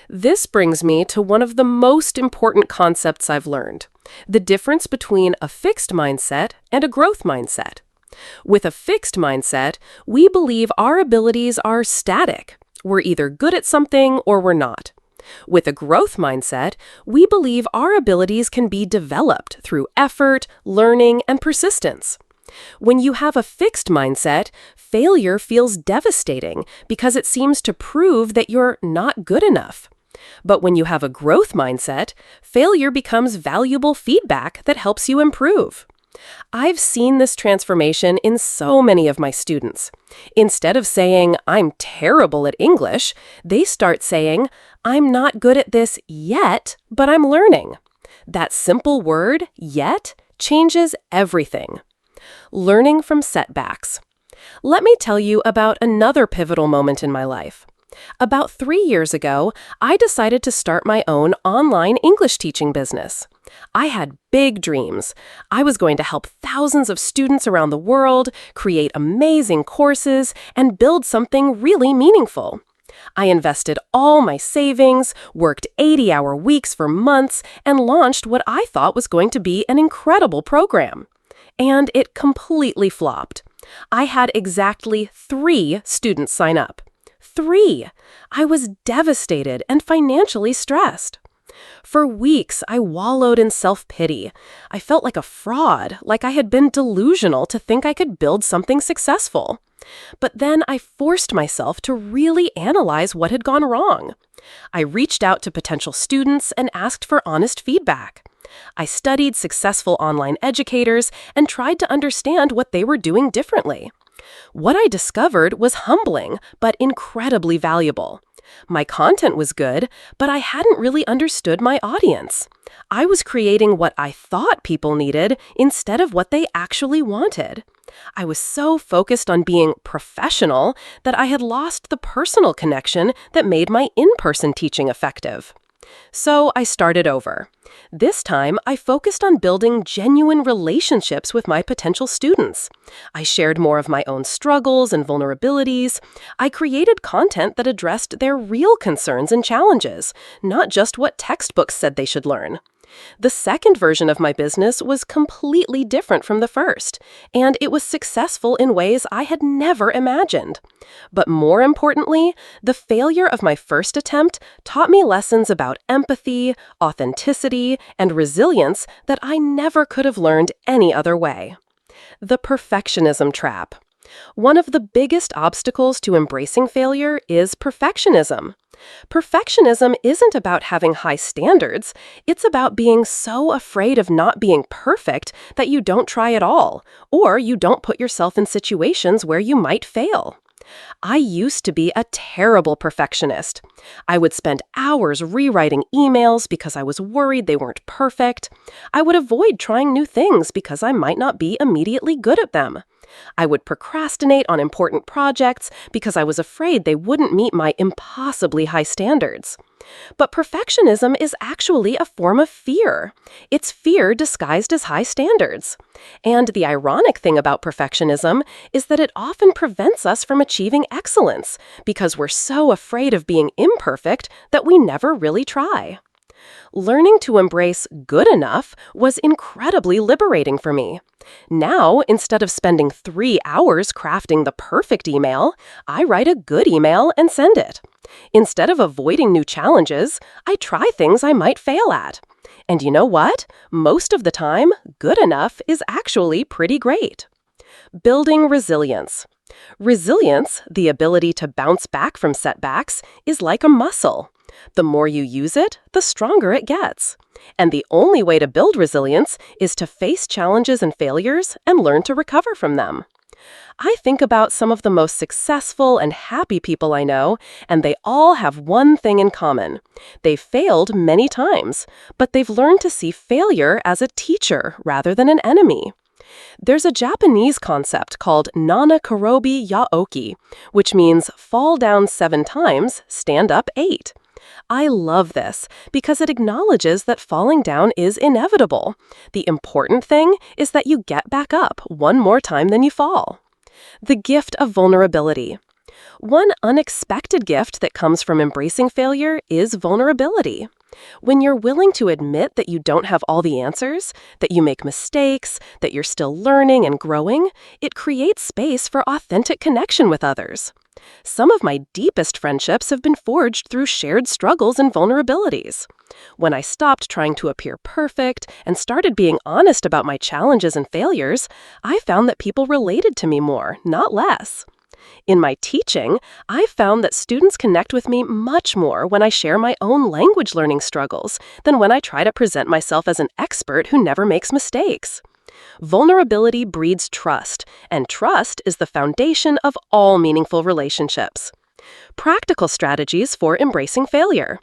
This brings me to one of the most important concepts I've learned: the difference between a fixed mindset and a growth mindset. With a fixed mindset, we believe our abilities are static. We're either good at something or we're not. With a growth mindset, we believe our abilities can be developed through effort, learning, and persistence. When you have a fixed mindset, failure feels devastating because it seems to prove that you're not good enough. But when you have a growth mindset, failure becomes valuable feedback that helps you improve. I've seen this transformation in so many of my students. Instead of saying, "I'm terrible at English," they start saying, "I'm not good at this yet, but I'm learning." That simple word, yet, changes everything. Learning from setbacks. Let me tell you about another pivotal moment in my life. About 3 years ago, I decided to start my own online English teaching business. I had big dreams. I was going to help thousands of students around the world, create amazing courses, and build something really meaningful. I invested all my savings, worked 80-hour weeks for months, and launched what I thought was going to be an incredible program. And it completely flopped. I had exactly 3 students sign up. 3! I was devastated and financially stressed. For weeks, I wallowed in self-pity. I felt like a fraud, like I had been delusional to think I could build something successful. But then I forced myself to really analyze what had gone wrong. I reached out to potential students and asked for honest feedback. I studied successful online educators and tried to understand what they were doing differently. What I discovered was humbling, but incredibly valuable. My content was good, but I hadn't really understood my audience. I was creating what I thought people needed instead of what they actually wanted. I was so focused on being professional that I had lost the personal connection that made my in-person teaching effective. So I started over. This time, I focused on building genuine relationships with my potential students. I shared more of my own struggles and vulnerabilities. I created content that addressed their real concerns and challenges, not just what textbooks said they should learn. The second version of my business was completely different from the first, and it was successful in ways I had never imagined. But more importantly, the failure of my first attempt taught me lessons about empathy, authenticity, and resilience that I never could have learned any other way. The perfectionism trap. One of the biggest obstacles to embracing failure is perfectionism. Perfectionism isn't about having high standards. It's about being so afraid of not being perfect that you don't try at all, or you don't put yourself in situations where you might fail. I used to be a terrible perfectionist. I would spend hours rewriting emails because I was worried they weren't perfect. I would avoid trying new things because I might not be immediately good at them. I would procrastinate on important projects because I was afraid they wouldn't meet my impossibly high standards. But perfectionism is actually a form of fear. It's fear disguised as high standards. And the ironic thing about perfectionism is that it often prevents us from achieving excellence because we're so afraid of being imperfect that we never really try. Learning to embrace good enough was incredibly liberating for me. Now, instead of spending 3 hours crafting the perfect email, I write a good email and send it. Instead of avoiding new challenges, I try things I might fail at. And you know what? Most of the time, good enough is actually pretty great. Building resilience. Resilience, the ability to bounce back from setbacks, is like a muscle. The more you use it, the stronger it gets. And the only way to build resilience is to face challenges and failures and learn to recover from them. I think about some of the most successful and happy people I know, and they all have one thing in common. They've failed many times, but they've learned to see failure as a teacher rather than an enemy. There's a Japanese concept called nana karobi yaoki, which means fall down 7 times, stand up 8. I love this because it acknowledges that falling down is inevitable. The important thing is that you get back up one more time than you fall. The gift of vulnerability. One unexpected gift that comes from embracing failure is vulnerability. When you're willing to admit that you don't have all the answers, that you make mistakes, that you're still learning and growing, it creates space for authentic connection with others. Some of my deepest friendships have been forged through shared struggles and vulnerabilities. When I stopped trying to appear perfect and started being honest about my challenges and failures, I found that people related to me more, not less. In my teaching, I found that students connect with me much more when I share my own language learning struggles than when I try to present myself as an expert who never makes mistakes. Vulnerability breeds trust, and trust is the foundation of all meaningful relationships. Practical strategies for embracing failure.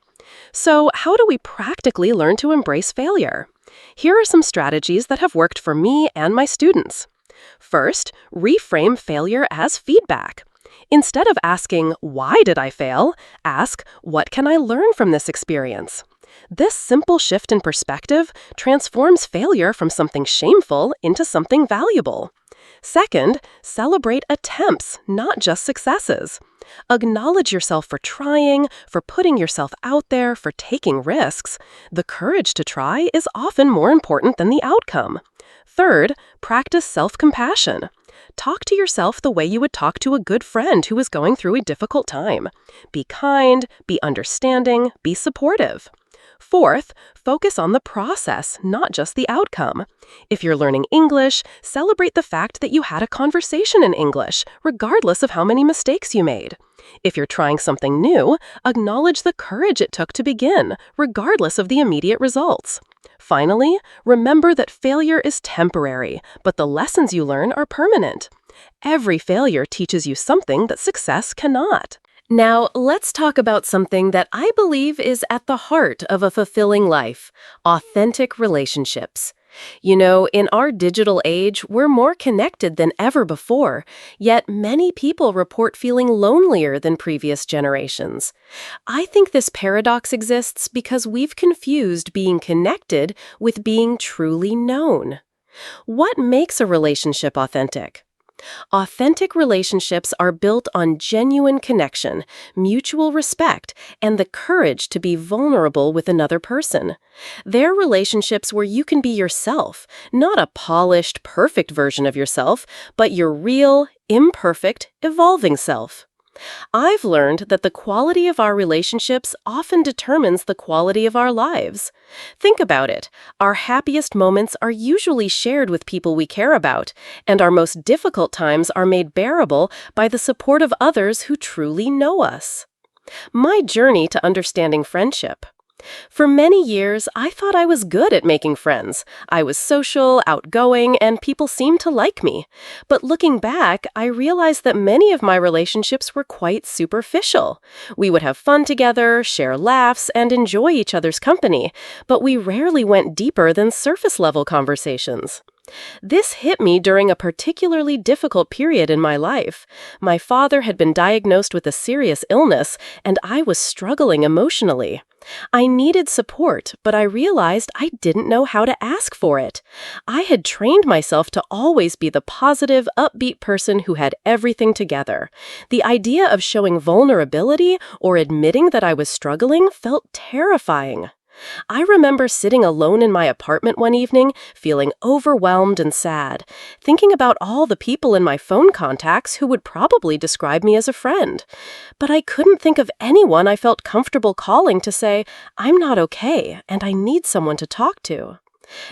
So, how do we practically learn to embrace failure? Here are some strategies that have worked for me and my students. First, reframe failure as feedback. Instead of asking, "Why did I fail?" ask, "What can I learn from this experience?" This simple shift in perspective transforms failure from something shameful into something valuable. Second, celebrate attempts, not just successes. Acknowledge yourself for trying, for putting yourself out there, for taking risks. The courage to try is often more important than the outcome. Third, practice self-compassion. Talk to yourself the way you would talk to a good friend who is going through a difficult time. Be kind, be understanding, be supportive. Fourth, focus on the process, not just the outcome. If you're learning English, celebrate the fact that you had a conversation in English, regardless of how many mistakes you made. If you're trying something new, acknowledge the courage it took to begin, regardless of the immediate results. Finally, remember that failure is temporary, but the lessons you learn are permanent. Every failure teaches you something that success cannot. Now, let's talk about something that I believe is at the heart of a fulfilling life: authentic relationships. You know, in our digital age, we're more connected than ever before, yet many people report feeling lonelier than previous generations. I think this paradox exists because we've confused being connected with being truly known. What makes a relationship authentic? Authentic relationships are built on genuine connection, mutual respect, and the courage to be vulnerable with another person. They're relationships where you can be yourself, not a polished, perfect version of yourself, but your real, imperfect, evolving self. I've learned that the quality of our relationships often determines the quality of our lives. Think about it. Our happiest moments are usually shared with people we care about, and our most difficult times are made bearable by the support of others who truly know us. My journey to understanding friendship. For many years, I thought I was good at making friends. I was social, outgoing, and people seemed to like me. But looking back, I realized that many of my relationships were quite superficial. We would have fun together, share laughs, and enjoy each other's company, but we rarely went deeper than surface-level conversations. This hit me during a particularly difficult period in my life. My father had been diagnosed with a serious illness, and I was struggling emotionally. I needed support, but I realized I didn't know how to ask for it. I had trained myself to always be the positive, upbeat person who had everything together. The idea of showing vulnerability or admitting that I was struggling felt terrifying. I remember sitting alone in my apartment one evening, feeling overwhelmed and sad, thinking about all the people in my phone contacts who would probably describe me as a friend. But I couldn't think of anyone I felt comfortable calling to say, "I'm not okay, and I need someone to talk to."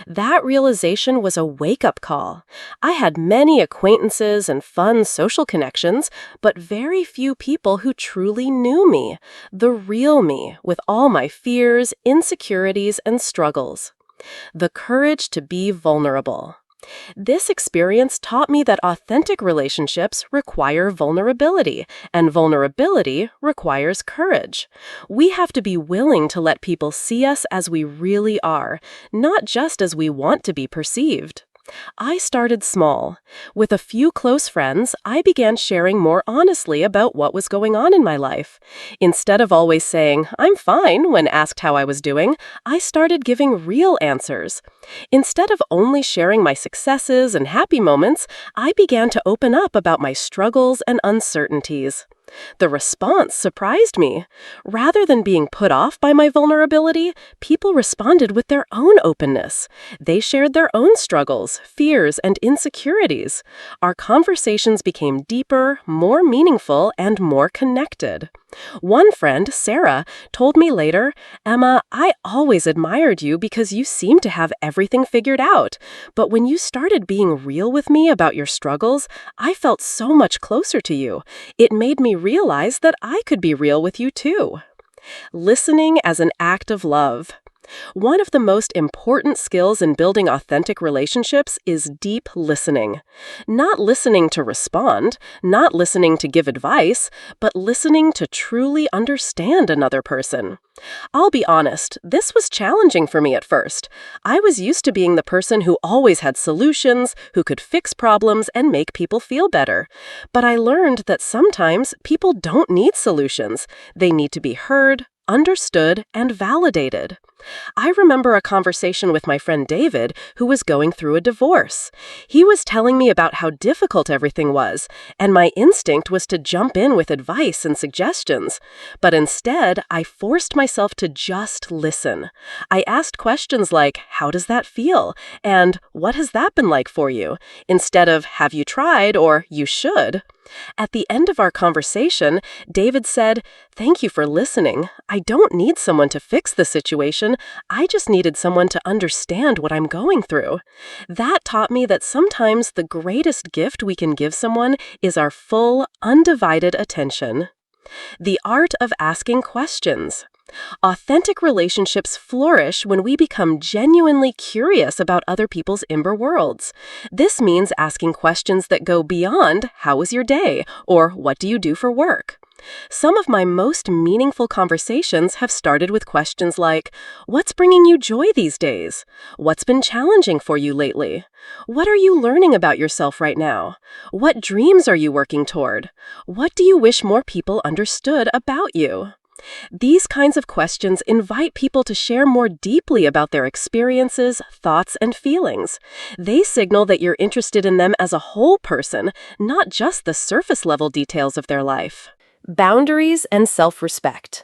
That realization was a wake-up call. I had many acquaintances and fun social connections, but very few people who truly knew me, the real me, with all my fears, insecurities, and struggles. The courage to be vulnerable. This experience taught me that authentic relationships require vulnerability, and vulnerability requires courage. We have to be willing to let people see us as we really are, not just as we want to be perceived. I started small. With a few close friends, I began sharing more honestly about what was going on in my life. Instead of always saying, "I'm fine," when asked how I was doing, I started giving real answers. Instead of only sharing my successes and happy moments, I began to open up about my struggles and uncertainties. The response surprised me. Rather than being put off by my vulnerability, people responded with their own openness. They shared their own struggles, fears, and insecurities. Our conversations became deeper, more meaningful, and more connected. One friend, Sarah, told me later, "Emma, I always admired you because you seemed to have everything figured out. But when you started being real with me about your struggles, I felt so much closer to you. It made me realize that I could be real with you too." Listening as an act of love. One of the most important skills in building authentic relationships is deep listening. Not listening to respond, not listening to give advice, but listening to truly understand another person. I'll be honest, this was challenging for me at first. I was used to being the person who always had solutions, who could fix problems and make people feel better. But I learned that sometimes people don't need solutions. They need to be heard, understood, and validated. I remember a conversation with my friend David, who was going through a divorce. He was telling me about how difficult everything was, and my instinct was to jump in with advice and suggestions. But instead, I forced myself to just listen. I asked questions like, "How does that feel?" and "What has that been like for you?" instead of "Have you tried?" or "You should." At the end of our conversation, David said, "Thank you for listening. I don't need someone to fix the situation. I just needed someone to understand what I'm going through." That taught me that sometimes the greatest gift we can give someone is our full, undivided attention. The art of asking questions. Authentic relationships flourish when we become genuinely curious about other people's inner worlds. This means asking questions that go beyond "How was your day?" or "What do you do for work?" Some of my most meaningful conversations have started with questions like, "What's bringing you joy these days? What's been challenging for you lately? What are you learning about yourself right now? What dreams are you working toward? What do you wish more people understood about you?" These kinds of questions invite people to share more deeply about their experiences, thoughts, and feelings. They signal that you're interested in them as a whole person, not just the surface-level details of their life. Boundaries and self-respect.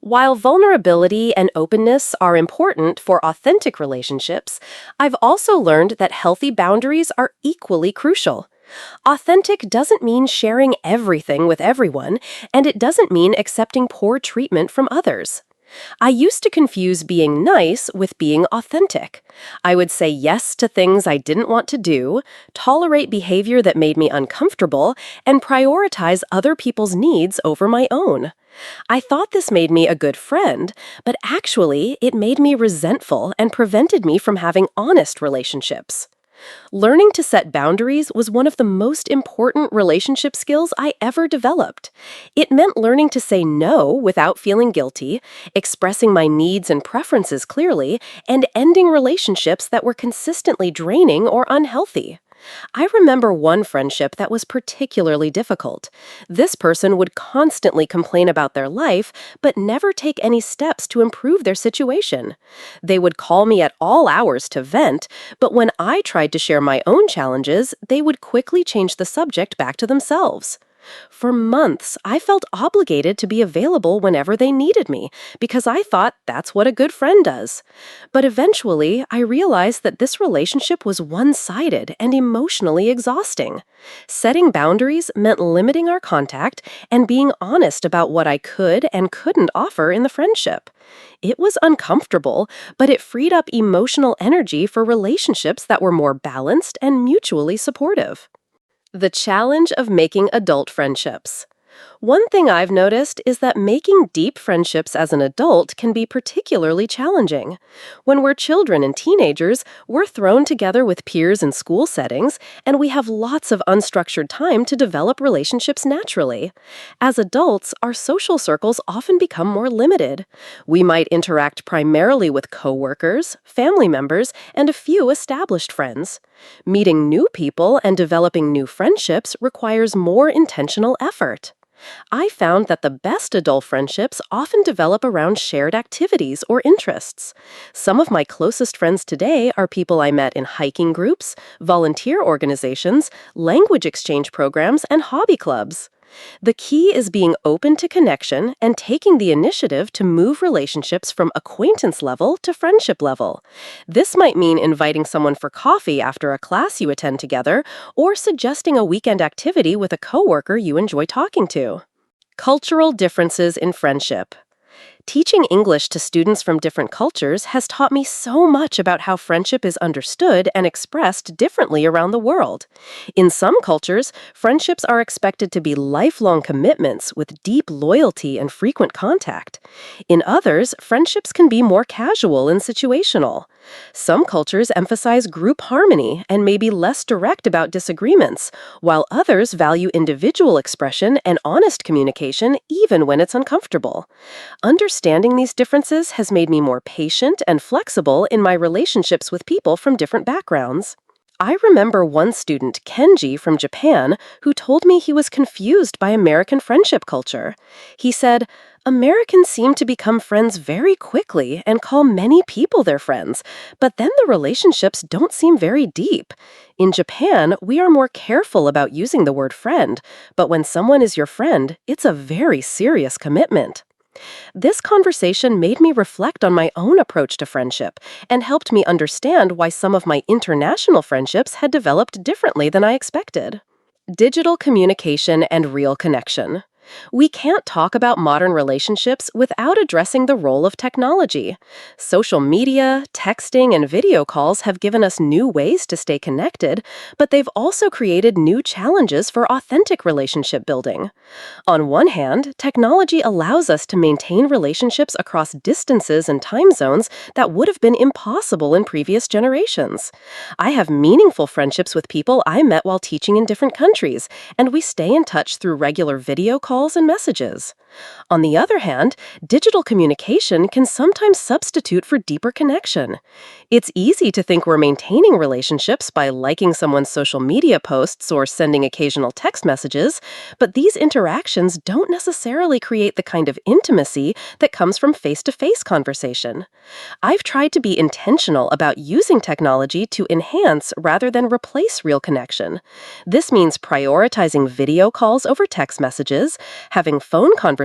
While vulnerability and openness are important for authentic relationships, I've also learned that healthy boundaries are equally crucial. Authentic doesn't mean sharing everything with everyone, and it doesn't mean accepting poor treatment from others. I used to confuse being nice with being authentic. I would say yes to things I didn't want to do, tolerate behavior that made me uncomfortable, and prioritize other people's needs over my own. I thought this made me a good friend, but actually it made me resentful and prevented me from having honest relationships. Learning to set boundaries was one of the most important relationship skills I ever developed. It meant learning to say no without feeling guilty, expressing my needs and preferences clearly, and ending relationships that were consistently draining or unhealthy. I remember one friendship that was particularly difficult. This person would constantly complain about their life, but never take any steps to improve their situation. They would call me at all hours to vent, but when I tried to share my own challenges, they would quickly change the subject back to themselves. For months, I felt obligated to be available whenever they needed me because I thought that's what a good friend does. But eventually, I realized that this relationship was one-sided and emotionally exhausting. Setting boundaries meant limiting our contact and being honest about what I could and couldn't offer in the friendship. It was uncomfortable, but it freed up emotional energy for relationships that were more balanced and mutually supportive. The challenge of making adult friendships. One thing I've noticed is that making deep friendships as an adult can be particularly challenging. When we're children and teenagers, we're thrown together with peers in school settings, and we have lots of unstructured time to develop relationships naturally. As adults, our social circles often become more limited. We might interact primarily with coworkers, family members, and a few established friends. Meeting new people and developing new friendships requires more intentional effort. I found that the best adult friendships often develop around shared activities or interests. Some of my closest friends today are people I met in hiking groups, volunteer organizations, language exchange programs, and hobby clubs. The key is being open to connection and taking the initiative to move relationships from acquaintance level to friendship level. This might mean inviting someone for coffee after a class you attend together, or suggesting a weekend activity with a coworker you enjoy talking to. Cultural differences in friendship. Teaching English to students from different cultures has taught me so much about how friendship is understood and expressed differently around the world. In some cultures, friendships are expected to be lifelong commitments with deep loyalty and frequent contact. In others, friendships can be more casual and situational. Some cultures emphasize group harmony and may be less direct about disagreements, while others value individual expression and honest communication even when it's uncomfortable. Understanding these differences has made me more patient and flexible in my relationships with people from different backgrounds. I remember one student, Kenji from Japan, who told me he was confused by American friendship culture. He said, "Americans seem to become friends very quickly and call many people their friends, but then the relationships don't seem very deep. In Japan, we are more careful about using the word friend, but when someone is your friend, it's a very serious commitment." This conversation made me reflect on my own approach to friendship and helped me understand why some of my international friendships had developed differently than I expected. Digital communication and real connection. We can't talk about modern relationships without addressing the role of technology. Social media, texting, and video calls have given us new ways to stay connected, but they've also created new challenges for authentic relationship building. On one hand, technology allows us to maintain relationships across distances and time zones that would have been impossible in previous generations. I have meaningful friendships with people I met while teaching in different countries, and we stay in touch through regular video calls and messages. On the other hand, digital communication can sometimes substitute for deeper connection. It's easy to think we're maintaining relationships by liking someone's social media posts or sending occasional text messages, but these interactions don't necessarily create the kind of intimacy that comes from face-to-face conversation. I've tried to be intentional about using technology to enhance rather than replace real connection. This means prioritizing video calls over text messages, having phone conversations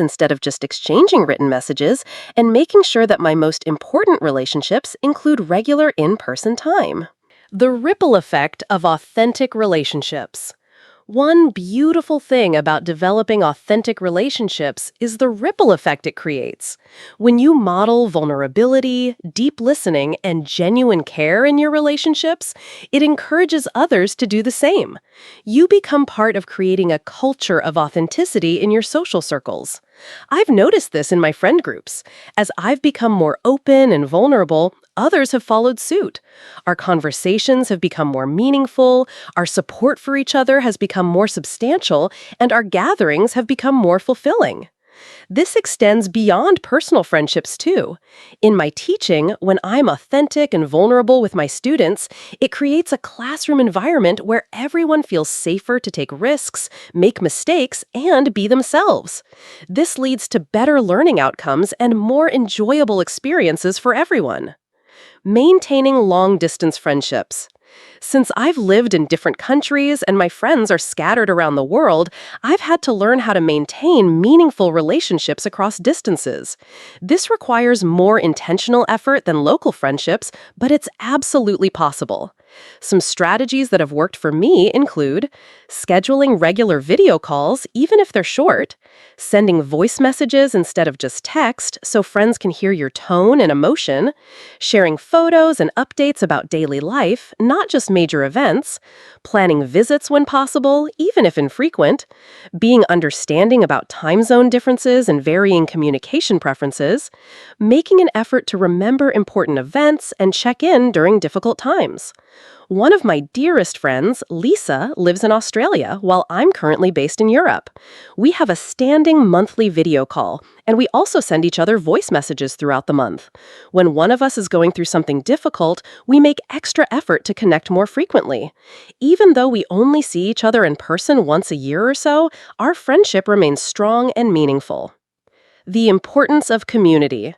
instead of just exchanging written messages, and making sure that my most important relationships include regular in-person time. The ripple effect of authentic relationships. One beautiful thing about developing authentic relationships is the ripple effect it creates. When you model vulnerability, deep listening, and genuine care in your relationships, it encourages others to do the same. You become part of creating a culture of authenticity in your social circles. I've noticed this in my friend groups. As I've become more open and vulnerable, others have followed suit. Our conversations have become more meaningful, our support for each other has become more substantial, and our gatherings have become more fulfilling. This extends beyond personal friendships, too. In my teaching, when I'm authentic and vulnerable with my students, it creates a classroom environment where everyone feels safer to take risks, make mistakes, and be themselves. This leads to better learning outcomes and more enjoyable experiences for everyone. Maintaining long-distance friendships. Since I've lived in different countries and my friends are scattered around the world, I've had to learn how to maintain meaningful relationships across distances. This requires more intentional effort than local friendships, but it's absolutely possible. Some strategies that have worked for me include scheduling regular video calls, even if they're short, sending voice messages instead of just text so friends can hear your tone and emotion, sharing photos and updates about daily life, not just major events, planning visits when possible, even if infrequent, being understanding about time zone differences and varying communication preferences, making an effort to remember important events and check in during difficult times. One of my dearest friends, Lisa, lives in Australia while I'm currently based in Europe. We have a standing monthly video call, and we also send each other voice messages throughout the month. When one of us is going through something difficult, we make extra effort to connect more frequently. Even though we only see each other in person once a year or so, our friendship remains strong and meaningful. The importance of community.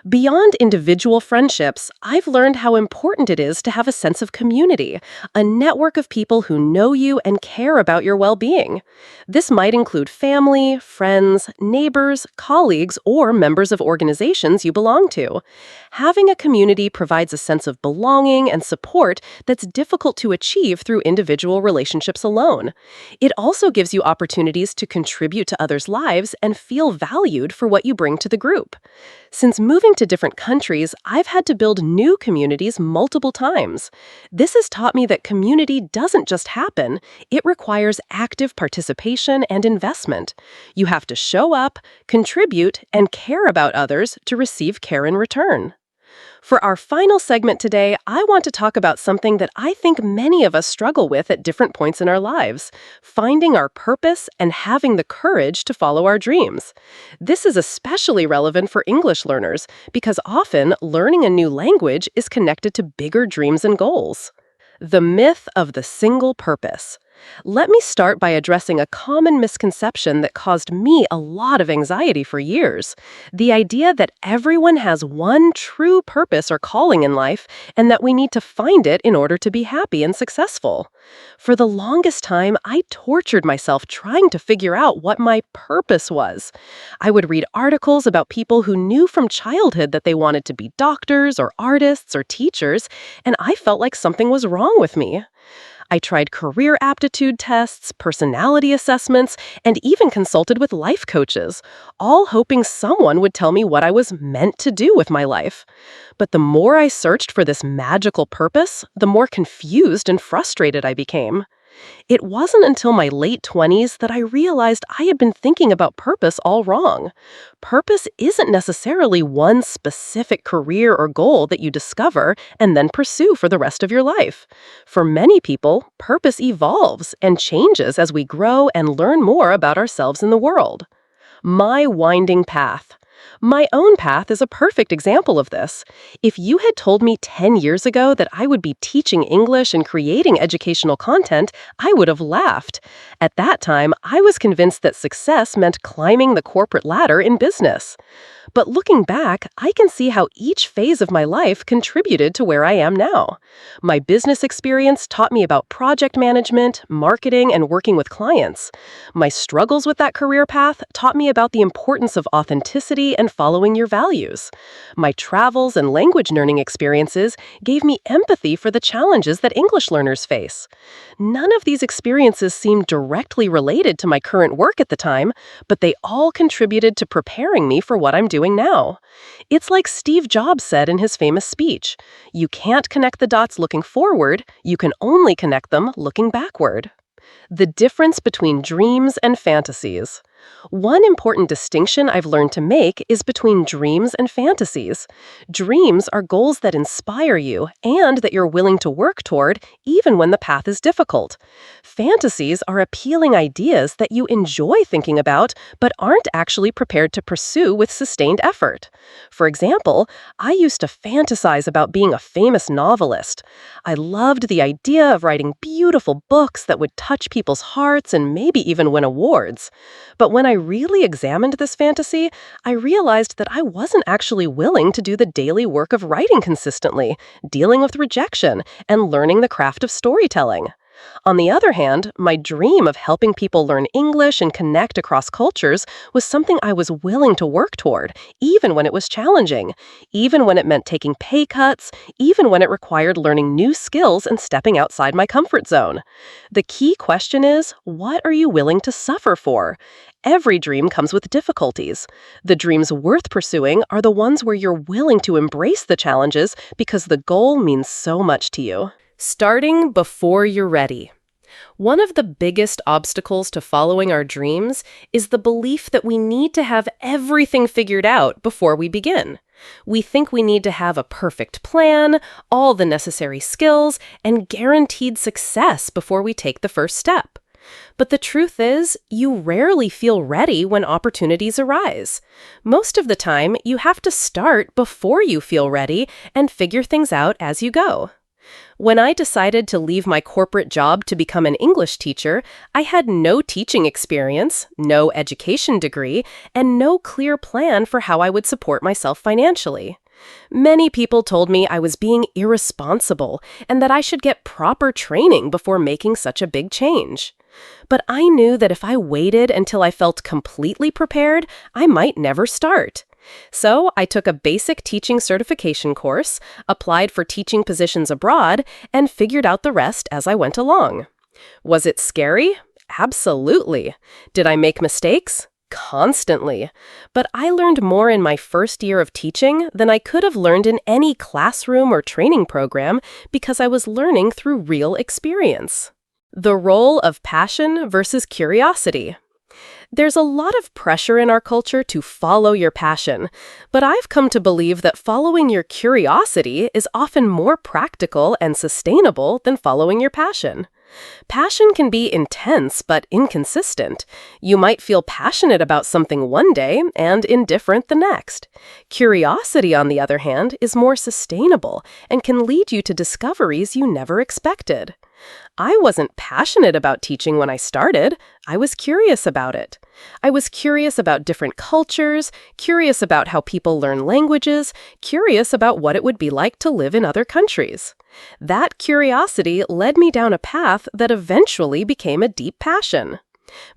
Beyond individual friendships, I've learned how important it is to have a sense of community, a network of people who know you and care about your well-being. This might include family, friends, neighbors, colleagues, or members of organizations you belong to. Having a community provides a sense of belonging and support that's difficult to achieve through individual relationships alone. It also gives you opportunities to contribute to others' lives and feel valued for what you bring to the group. Since moving to different countries, I've had to build new communities multiple times. This has taught me that community doesn't just happen, it requires active participation and investment. You have to show up, contribute, and care about others to receive care in return. For our final segment today, I want to talk about something that I think many of us struggle with at different points in our lives: finding our purpose and having the courage to follow our dreams. This is especially relevant for English learners because often learning a new language is connected to bigger dreams and goals. The myth of the single purpose. Let me start by addressing a common misconception that caused me a lot of anxiety for years: the idea that everyone has one true purpose or calling in life and that we need to find it in order to be happy and successful. For the longest time, I tortured myself trying to figure out what my purpose was. I would read articles about people who knew from childhood that they wanted to be doctors or artists or teachers, and I felt like something was wrong with me. I tried career aptitude tests, personality assessments, and even consulted with life coaches, all hoping someone would tell me what I was meant to do with my life. But the more I searched for this magical purpose, the more confused and frustrated I became. It wasn't until my late 20s that I realized I had been thinking about purpose all wrong. Purpose isn't necessarily one specific career or goal that you discover and then pursue for the rest of your life. For many people, purpose evolves and changes as we grow and learn more about ourselves and the world. My winding path. My own path is a perfect example of this. If you had told me 10 years ago that I would be teaching English and creating educational content, I would have laughed. At that time, I was convinced that success meant climbing the corporate ladder in business. But looking back, I can see how each phase of my life contributed to where I am now. My business experience taught me about project management, marketing, and working with clients. My struggles with that career path taught me about the importance of authenticity and following your values. My travels and language learning experiences gave me empathy for the challenges that English learners face. None of these experiences seemed directly related to my current work at the time, but they all contributed to preparing me for what I'm doing now. It's like Steve Jobs said in his famous speech: "You can't connect the dots looking forward, you can only connect them looking backward." The difference between dreams and fantasies. One important distinction I've learned to make is between dreams and fantasies. Dreams are goals that inspire you and that you're willing to work toward even when the path is difficult. Fantasies are appealing ideas that you enjoy thinking about but aren't actually prepared to pursue with sustained effort. For example, I used to fantasize about being a famous novelist. I loved the idea of writing beautiful books that would touch people's hearts and maybe even win awards. But when I really examined this fantasy, I realized that I wasn't actually willing to do the daily work of writing consistently, dealing with rejection, and learning the craft of storytelling. On the other hand, my dream of helping people learn English and connect across cultures was something I was willing to work toward, even when it was challenging, even when it meant taking pay cuts, even when it required learning new skills and stepping outside my comfort zone. The key question is, what are you willing to suffer for? Every dream comes with difficulties. The dreams worth pursuing are the ones where you're willing to embrace the challenges because the goal means so much to you. Starting before you're ready. One of the biggest obstacles to following our dreams is the belief that we need to have everything figured out before we begin. We think we need to have a perfect plan, all the necessary skills, and guaranteed success before we take the first step. But the truth is, you rarely feel ready when opportunities arise. Most of the time, you have to start before you feel ready and figure things out as you go. When I decided to leave my corporate job to become an English teacher, I had no teaching experience, no education degree, and no clear plan for how I would support myself financially. Many people told me I was being irresponsible and that I should get proper training before making such a big change. But I knew that if I waited until I felt completely prepared, I might never start. So I took a basic teaching certification course, applied for teaching positions abroad, and figured out the rest as I went along. Was it scary? Absolutely. Did I make mistakes? Constantly. But I learned more in my first year of teaching than I could have learned in any classroom or training program because I was learning through real experience. The role of passion versus curiosity. There's a lot of pressure in our culture to follow your passion, but I've come to believe that following your curiosity is often more practical and sustainable than following your passion. Passion can be intense but inconsistent. You might feel passionate about something one day and indifferent the next. Curiosity, on the other hand, is more sustainable and can lead you to discoveries you never expected. I wasn't passionate about teaching when I started. I was curious about it. I was curious about different cultures, curious about how people learn languages, curious about what it would be like to live in other countries. That curiosity led me down a path that eventually became a deep passion.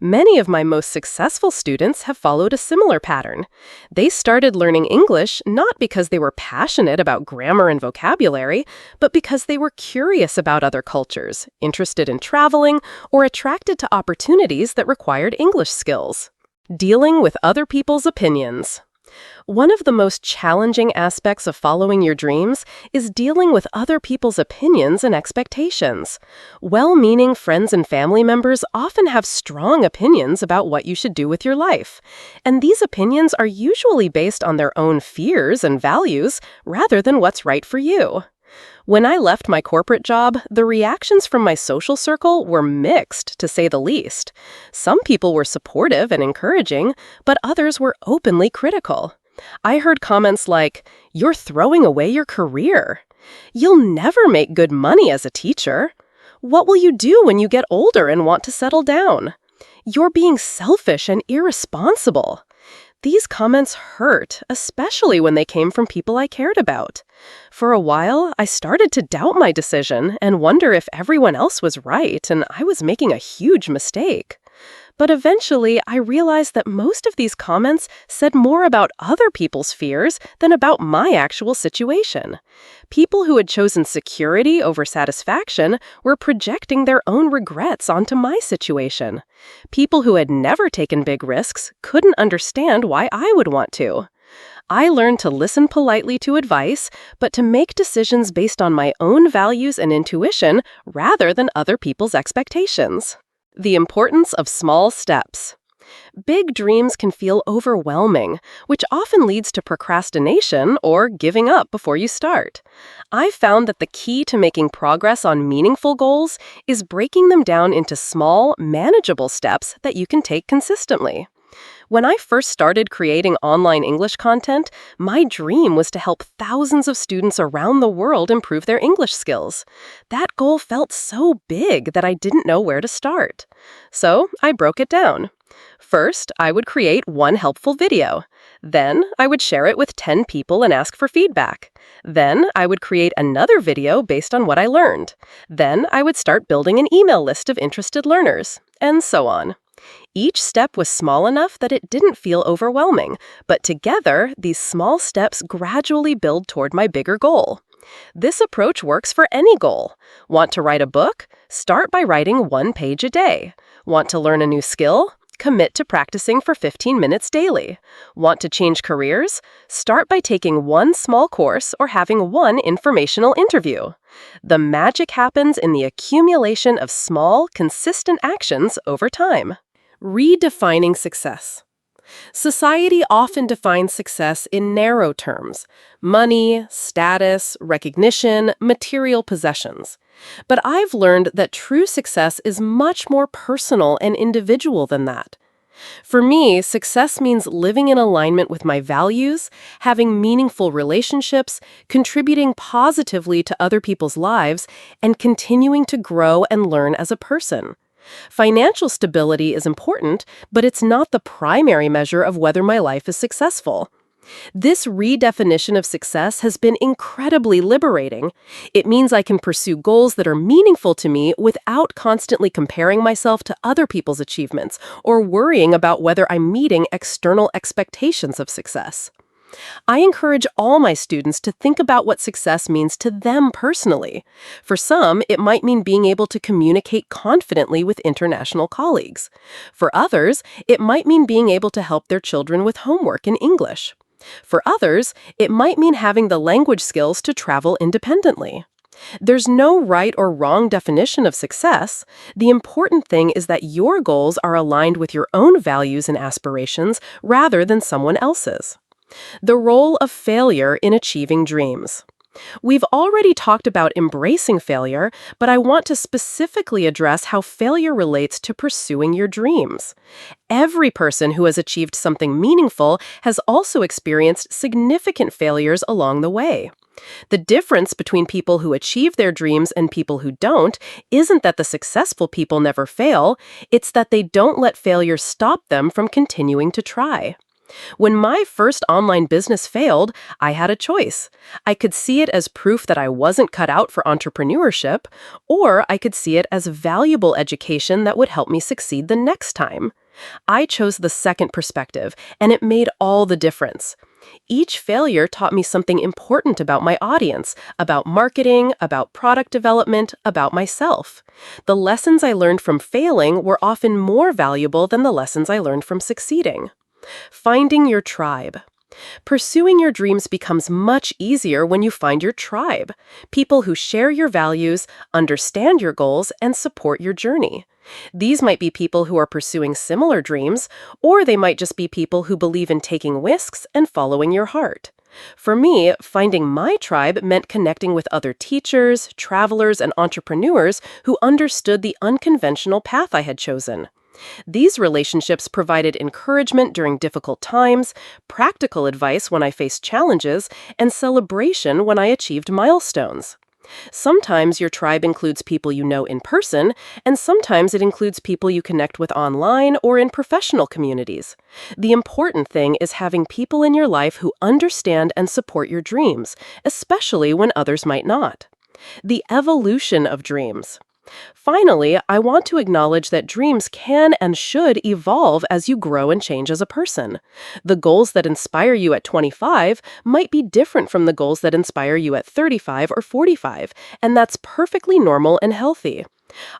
Many of my most successful students have followed a similar pattern. They started learning English not because they were passionate about grammar and vocabulary, but because they were curious about other cultures, interested in traveling, or attracted to opportunities that required English skills. Dealing with other people's opinions. One of the most challenging aspects of following your dreams is dealing with other people's opinions and expectations. Well-meaning friends and family members often have strong opinions about what you should do with your life, and these opinions are usually based on their own fears and values rather than what's right for you. When I left my corporate job, the reactions from my social circle were mixed, to say the least. Some people were supportive and encouraging, but others were openly critical. I heard comments like, "You're throwing away your career. You'll never make good money as a teacher. What will you do when you get older and want to settle down? You're being selfish and irresponsible." These comments hurt, especially when they came from people I cared about. For a while, I started to doubt my decision and wonder if everyone else was right and I was making a huge mistake. But eventually, I realized that most of these comments said more about other people's fears than about my actual situation. People who had chosen security over satisfaction were projecting their own regrets onto my situation. People who had never taken big risks couldn't understand why I would want to. I learned to listen politely to advice, but to make decisions based on my own values and intuition rather than other people's expectations. The importance of small steps. Big dreams can feel overwhelming, which often leads to procrastination or giving up before you start. I've found that the key to making progress on meaningful goals is breaking them down into small, manageable steps that you can take consistently. When I first started creating online English content, my dream was to help thousands of students around the world improve their English skills. That goal felt so big that I didn't know where to start. So I broke it down. First, I would create one helpful video. Then, I would share it with 10 people and ask for feedback. Then, I would create another video based on what I learned. Then, I would start building an email list of interested learners, and so on. Each step was small enough that it didn't feel overwhelming, but together, these small steps gradually build toward my bigger goal. This approach works for any goal. Want to write a book? Start by writing 1 page a day. Want to learn a new skill? Commit to practicing for 15 minutes daily. Want to change careers? Start by taking one small course or having one informational interview. The magic happens in the accumulation of small, consistent actions over time. Redefining success. Society often defines success in narrow terms: money, status, recognition, material possessions. But I've learned that true success is much more personal and individual than that. For me, success means living in alignment with my values, having meaningful relationships, contributing positively to other people's lives, and continuing to grow and learn as a person. Financial stability is important, but it's not the primary measure of whether my life is successful. This redefinition of success has been incredibly liberating. It means I can pursue goals that are meaningful to me without constantly comparing myself to other people's achievements or worrying about whether I'm meeting external expectations of success. I encourage all my students to think about what success means to them personally. For some, it might mean being able to communicate confidently with international colleagues. For others, it might mean being able to help their children with homework in English. For others, it might mean having the language skills to travel independently. There's no right or wrong definition of success. The important thing is that your goals are aligned with your own values and aspirations rather than someone else's. The role of failure in achieving dreams. We've already talked about embracing failure, but I want to specifically address how failure relates to pursuing your dreams. Every person who has achieved something meaningful has also experienced significant failures along the way. The difference between people who achieve their dreams and people who don't isn't that the successful people never fail, it's that they don't let failure stop them from continuing to try. When my first online business failed, I had a choice. I could see it as proof that I wasn't cut out for entrepreneurship, or I could see it as valuable education that would help me succeed the next time. I chose the second perspective, and it made all the difference. Each failure taught me something important about my audience, about marketing, about product development, about myself. The lessons I learned from failing were often more valuable than the lessons I learned from succeeding. Finding your tribe. Pursuing your dreams becomes much easier when you find your tribe, people who share your values, understand your goals, and support your journey. These might be people who are pursuing similar dreams, or they might just be people who believe in taking risks and following your heart. For me, finding my tribe meant connecting with other teachers, travelers, and entrepreneurs who understood the unconventional path I had chosen. These relationships provided encouragement during difficult times, practical advice when I faced challenges, and celebration when I achieved milestones. Sometimes your tribe includes people you know in person, and sometimes it includes people you connect with online or in professional communities. The important thing is having people in your life who understand and support your dreams, especially when others might not. The evolution of dreams. Finally, I want to acknowledge that dreams can and should evolve as you grow and change as a person. The goals that inspire you at 25 might be different from the goals that inspire you at 35 or 45, and that's perfectly normal and healthy.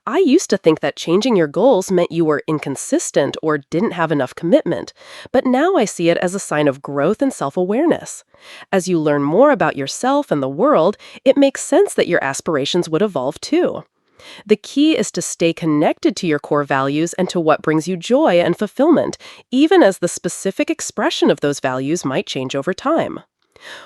I used to think that changing your goals meant you were inconsistent or didn't have enough commitment, but now I see it as a sign of growth and self-awareness. As you learn more about yourself and the world, it makes sense that your aspirations would evolve too. The key is to stay connected to your core values and to what brings you joy and fulfillment, even as the specific expression of those values might change over time.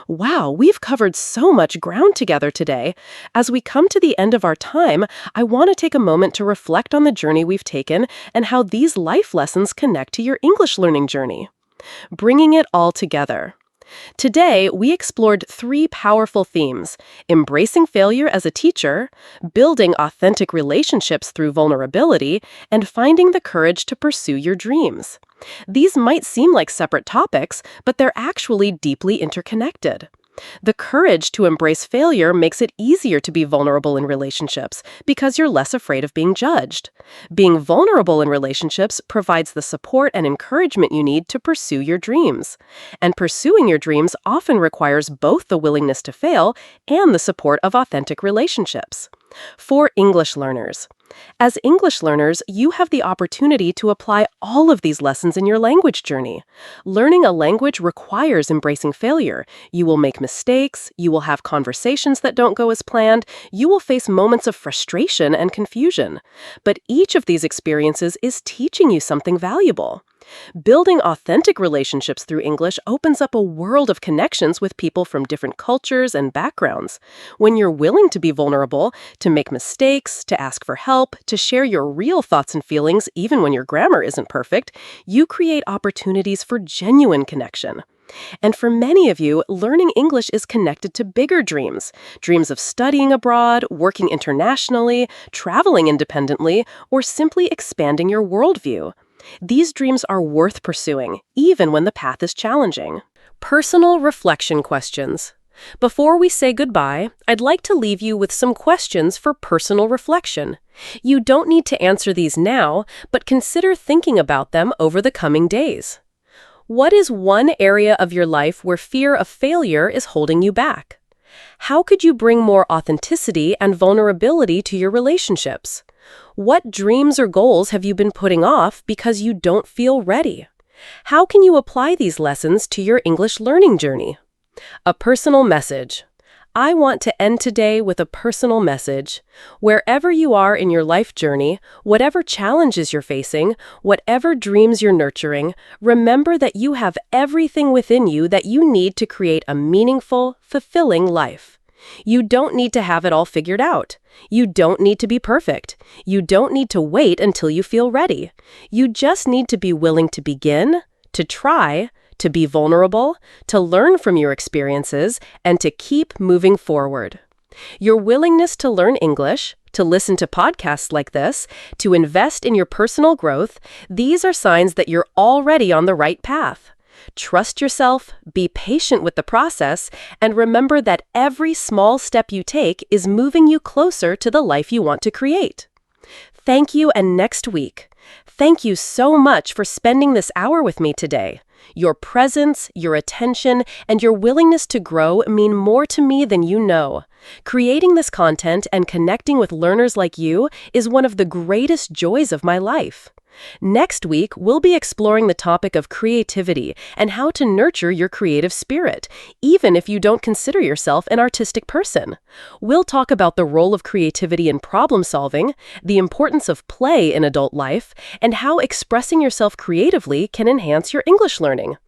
Wow, we've covered so much ground together today. As we come to the end of our time, I want to take a moment to reflect on the journey we've taken and how these life lessons connect to your English learning journey. Bringing it all together. Today, we explored 3 powerful themes: embracing failure as a teacher, building authentic relationships through vulnerability, and finding the courage to pursue your dreams. These might seem like separate topics, but they're actually deeply interconnected. The courage to embrace failure makes it easier to be vulnerable in relationships because you're less afraid of being judged. Being vulnerable in relationships provides the support and encouragement you need to pursue your dreams. And pursuing your dreams often requires both the willingness to fail and the support of authentic relationships. For English learners. As English learners, you have the opportunity to apply all of these lessons in your language journey. Learning a language requires embracing failure. You will make mistakes, you will have conversations that don't go as planned, you will face moments of frustration and confusion. But each of these experiences is teaching you something valuable. Building authentic relationships through English opens up a world of connections with people from different cultures and backgrounds. When you're willing to be vulnerable, to make mistakes, to ask for help, to share your real thoughts and feelings even when your grammar isn't perfect, you create opportunities for genuine connection. And for many of you, learning English is connected to bigger dreams. Dreams of studying abroad, working internationally, traveling independently, or simply expanding your worldview. These dreams are worth pursuing, even when the path is challenging. Personal reflection questions. Before we say goodbye, I'd like to leave you with some questions for personal reflection. You don't need to answer these now, but consider thinking about them over the coming days. What is one area of your life where fear of failure is holding you back? How could you bring more authenticity and vulnerability to your relationships? What dreams or goals have you been putting off because you don't feel ready? How can you apply these lessons to your English learning journey? A personal message. I want to end today with a personal message. Wherever you are in your life journey, whatever challenges you're facing, whatever dreams you're nurturing, remember that you have everything within you that you need to create a meaningful, fulfilling life. You don't need to have it all figured out. You don't need to be perfect. You don't need to wait until you feel ready. You just need to be willing to begin, to try, to be vulnerable, to learn from your experiences, and to keep moving forward. Your willingness to learn English, to listen to podcasts like this, to invest in your personal growth, these are signs that you're already on the right path. Trust yourself, be patient with the process, and remember that every small step you take is moving you closer to the life you want to create. Thank you, and next week. Thank you so much for spending this hour with me today. Your presence, your attention, and your willingness to grow mean more to me than you know. Creating this content and connecting with learners like you is one of the greatest joys of my life. Next week, we'll be exploring the topic of creativity and how to nurture your creative spirit, even if you don't consider yourself an artistic person. We'll talk about the role of creativity in problem solving, the importance of play in adult life, and how expressing yourself creatively can enhance your English learning.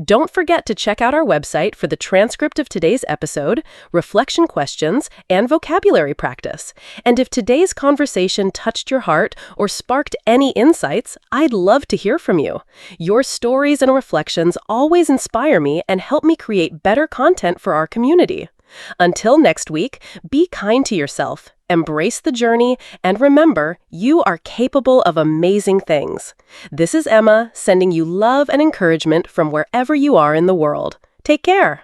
Don't forget to check out our website for the transcript of today's episode, reflection questions, and vocabulary practice. And if today's conversation touched your heart or sparked any insights, I'd love to hear from you. Your stories and reflections always inspire me and help me create better content for our community. Until next week, be kind to yourself, embrace the journey, and remember, you are capable of amazing things. This is Emma, sending you love and encouragement from wherever you are in the world. Take care.